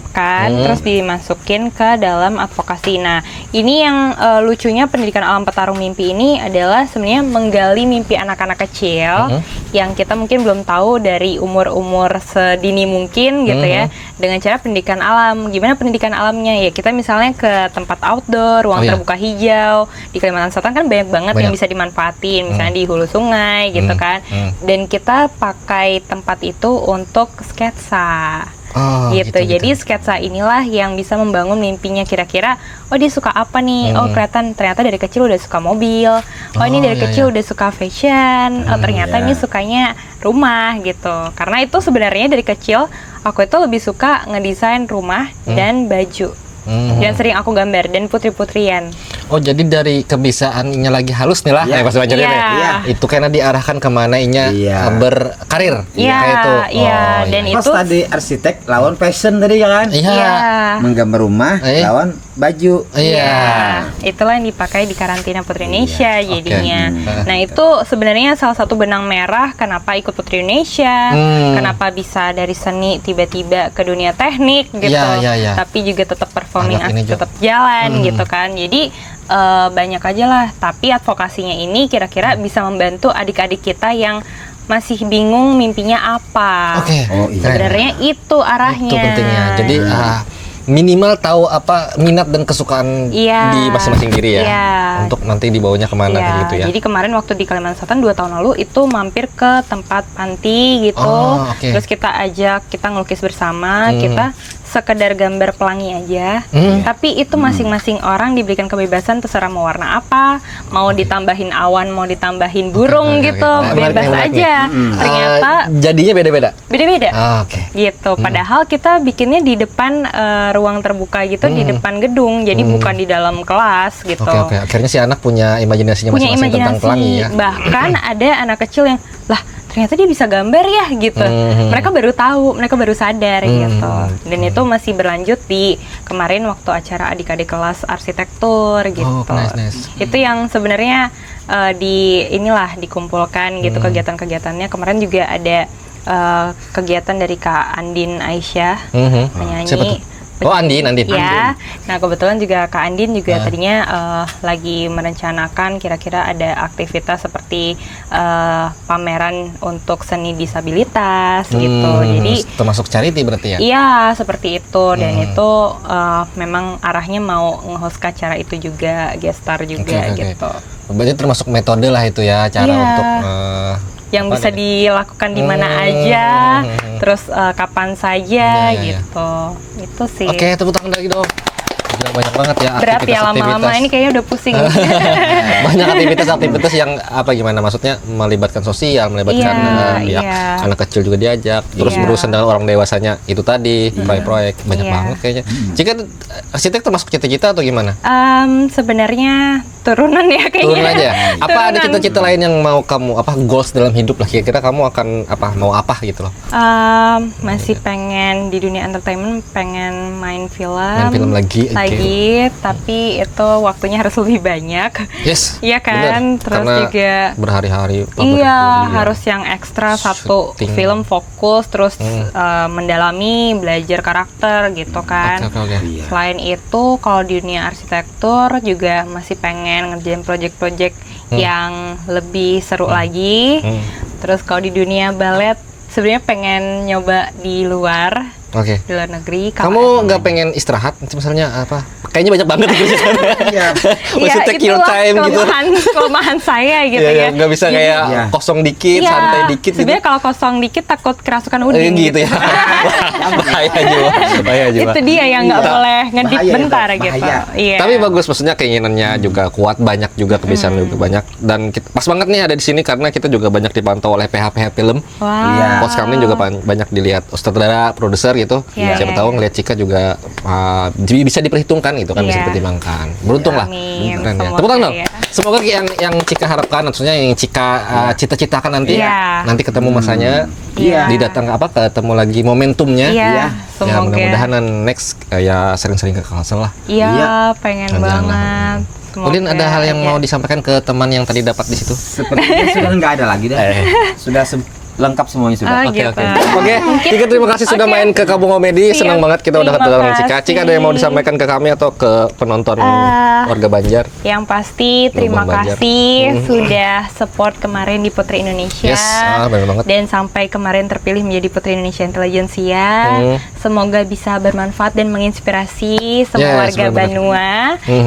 terus dimasukin ke dalam advokasi. Nah, ini yang lucunya pendidikan alam petarung mimpi ini adalah sebenarnya menggali mimpi anak-anak kecil yang kita mungkin belum tahu dari umur-umur sedini mungkin gitu ya, dengan cara pendidikan alam. Gimana pendidikan alamnya? Ya kita misalnya ke tempat outdoor, ruang terbuka hijau. Di Kalimantan Selatan kan banyak banget yang bisa dimanfaatin, misalnya di hulu sungai gitu kan. Dan kita pakai tempat itu untuk sketsa. Oh, Gitu. Jadi sketsa inilah yang bisa membangun mimpinya kira-kira, oh dia suka apa nih? Oh ternyata dari kecil udah suka mobil. Oh ini dari kecil udah suka fashion. Oh ternyata ini sukanya rumah gitu. Karena itu sebenarnya dari kecil aku itu lebih suka ngedesain rumah dan baju. Dan sering aku gambar dan putri-putrian. Oh, jadi dari kebiasaannya lagi halus nih lah, Iya. Mas Banjarnya Iya. nih. Itu karena diarahkan kemana inya Iya. berkarir. Iya, kayak itu. iya. Oh, Dan Pas itu tadi arsitek lawan fashion tadi ya kan? Iya. Iya. Menggambar rumah lawan baju. Iya. Itulah yang dipakai di karantina Putri Indonesia jadinya. Oke. Nah itu sebenarnya salah satu benang merah kenapa ikut Putri Indonesia, kenapa bisa dari seni tiba-tiba ke dunia teknik gitu, Iya. tapi juga tetap performing Anak ini tetap jalan gitu kan. Jadi banyak aja lah. Tapi advokasinya ini kira-kira bisa membantu adik-adik kita yang masih bingung mimpinya apa. Oke. Oh, iya. Sebenarnya itu arahnya. Itu pentingnya. Jadi minimal tahu apa minat dan kesukaan Iya. di masing-masing diri ya. Iya. Untuk nanti dibawanya kemana Iya, kayak gitu ya. Jadi kemarin waktu di Kalimantan Selatan 2 tahun lalu itu mampir ke tempat panti gitu. Oh, oke. Terus kita ngelukis bersama, kita sekedar gambar pelangi aja. Tapi itu masing-masing orang diberikan kebebasan terserah mau warna apa, mau ditambahin awan, mau ditambahin burung Oke. gitu, Menarik bebas nih. aja. Ternyata jadinya beda-beda. beda-beda. Oke. Gitu. Padahal kita bikinnya di depan ruang terbuka gitu, di depan gedung. Jadi bukan di dalam kelas gitu. Oke. Akhirnya si anak punya imajinasinya Punya masing-masing tentang pelangi ya. Bahkan ada anak kecil yang lah ternyata dia bisa gambar ya gitu. Mereka baru tahu, mereka baru sadar gitu. Dan itu masih berlanjut di kemarin waktu acara adik-adik kelas arsitektur gitu. Oh, nice. Itu yang sebenarnya dikumpulkan gitu kegiatan-kegiatannya. Kemarin juga ada kegiatan dari Kak Andin Aisyah, Siapa penyanyi. tuh? Oh, Andin. Ya, nah kebetulan juga Kak Andin juga Ah. tadinya lagi merencanakan kira-kira ada aktivitas seperti pameran untuk seni disabilitas gitu. Jadi termasuk charity berarti ya? iya seperti itu dan itu memang arahnya mau nge-host ke acara itu juga, guest star juga Oke. gitu. Berarti termasuk metode lah itu ya, cara Iya. untuk Yang apa bisa nih? dilakukan di mana aja, terus kapan saja Iya, iya. gitu. Itu sih. Oke, tepuk tangan lagi dong. Gila, banyak banget ya Berat ya lama-lama ini kayaknya udah pusing. Banyak aktivitas yang apa gimana maksudnya melibatkan sosial, melibatkan Iya, pihak iya. anak kecil juga diajak, terus Iya. berurusan dengan orang dewasanya itu tadi proyek-proyek banyak Iya. banget kayaknya. Jika arsitek termasuk cita-cita atau gimana? Sebenarnya turunan ya kayaknya. Turun aja. Apa ada Turunan. cita-cita lain yang mau kamu goals dalam hidup lah kira-kira kamu akan mau apa gitu loh? Masih pengen di dunia entertainment, pengen main film. Main film lagi, oke. Tapi itu waktunya harus lebih banyak. Yes. Iya kan? bener. Terus Karena juga berhari-hari iya, harus yang ekstra satu Syuting. film fokus, terus mendalami, belajar karakter gitu kan. Oke. Selain itu, kalau di dunia arsitektur juga masih pengen ngerjain project-project yang lebih seru lagi. Terus kalau di dunia balet, sebenarnya pengen nyoba di luar negeri. Kalau Kamu nggak pengen istirahat? Misalnya apa? Kayaknya banyak banget gitu. Iya. Maksudnya take your itulah time gitu. kelemahan saya gitu Iya, ya. nggak bisa Jadi- kayak Iya. kosong dikit, Iya, santai dikit gitu. sebenarnya kalau kosong dikit takut kerasukan udin Gitu ya. Bahaya juga. Itu dia yang nggak Iya. boleh ngedip Bahaya itu, bentar gitu. bahaya. Iya. Tapi bagus, maksudnya keinginannya juga kuat, banyak juga kebiasaan juga banyak. Dan pas banget nih ada di sini karena kita juga banyak dipantau oleh PH film. Wow. Iya. Post kami juga banyak dilihat sutradara, produser gitu. Iya, Siapa iya, tahu iya. ngelihat Cika juga bisa diperhitungkan gitu kan, bisa Iya. dipertimbangkan. Beruntung lah. Amin, Keren ya. semoga Tepuk tangan dong. ya. Semoga yang Cika harapkan, maksudnya yang Cika cita-citakan nanti, Iya. nanti ketemu masanya, Iya. didatang ketemu lagi momentumnya. Iya, Iya. Ya semoga. mudah-mudahan next ya sering-sering ke Kalsel lah. Iya, Iya. pengen Jangan. banget. Kemudian ada hal yang aja. mau disampaikan ke teman yang tadi dapat di situ. Sepertinya sudah nggak ada lagi dah. Sudah lengkap semuanya sudah. Oh, Oke, gitu. oke. Oke, Cika terima kasih sudah Oke. main ke Kampung Komedi. Siap. Senang banget kita udah Terima ketemu dengan Cika. Cika ada yang mau kasih. disampaikan ke kami atau ke penonton warga Banjar? Yang pasti terima Lubang Banjar. kasih sudah support kemarin di Putri Indonesia. Yes, benar banget. Dan sampai kemarin terpilih menjadi Putri Indonesia Intelligentsia. Semoga bisa bermanfaat dan menginspirasi semua Yes, warga benar-benar. Banua.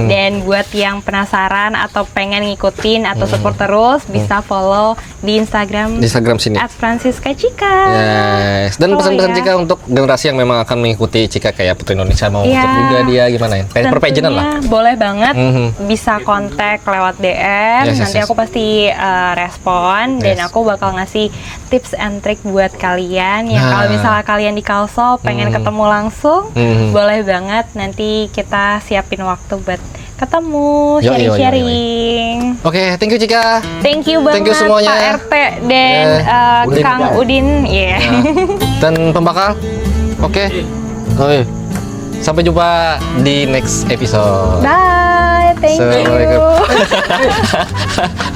Dan buat yang penasaran atau pengen ngikutin atau support terus, bisa follow di Instagram Di Instagram sini. @Francisca Cika. Yes. Dan Oh, pesan-pesan ya. Cika untuk generasi yang memang akan mengikuti Cika kayak Putri Indonesia mau Iya. ikut juga dia gimana ya? Kayak perpajanan lah. Tentunya boleh banget Mhm. bisa kontak lewat DM. Yes, yes, Nanti yes. aku pasti respon dan Yes. aku bakal ngasih tips and trick buat kalian yang Nah. kalau misalnya kalian di Kalsel pengen ketemu langsung, Mhm. boleh banget nanti kita siapin waktu buat ketemu, Yoi, yoi, yoi, sharing-sharing. Oke, thank you Cika. Thank you banget Thank you semuanya. Pak RT dan Udin. Kang Udin. Iya. Dan pembakal. Oke. Oke. Sampai jumpa di next episode. Bye. Thank you. Assalamualaikum.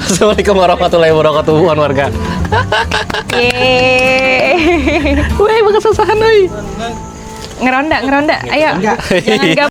Assalamualaikum warahmatullahi wabarakatuh warga. Yeay. Weh, bakal sasahan euy. Ngeronda. Ayo. Jangan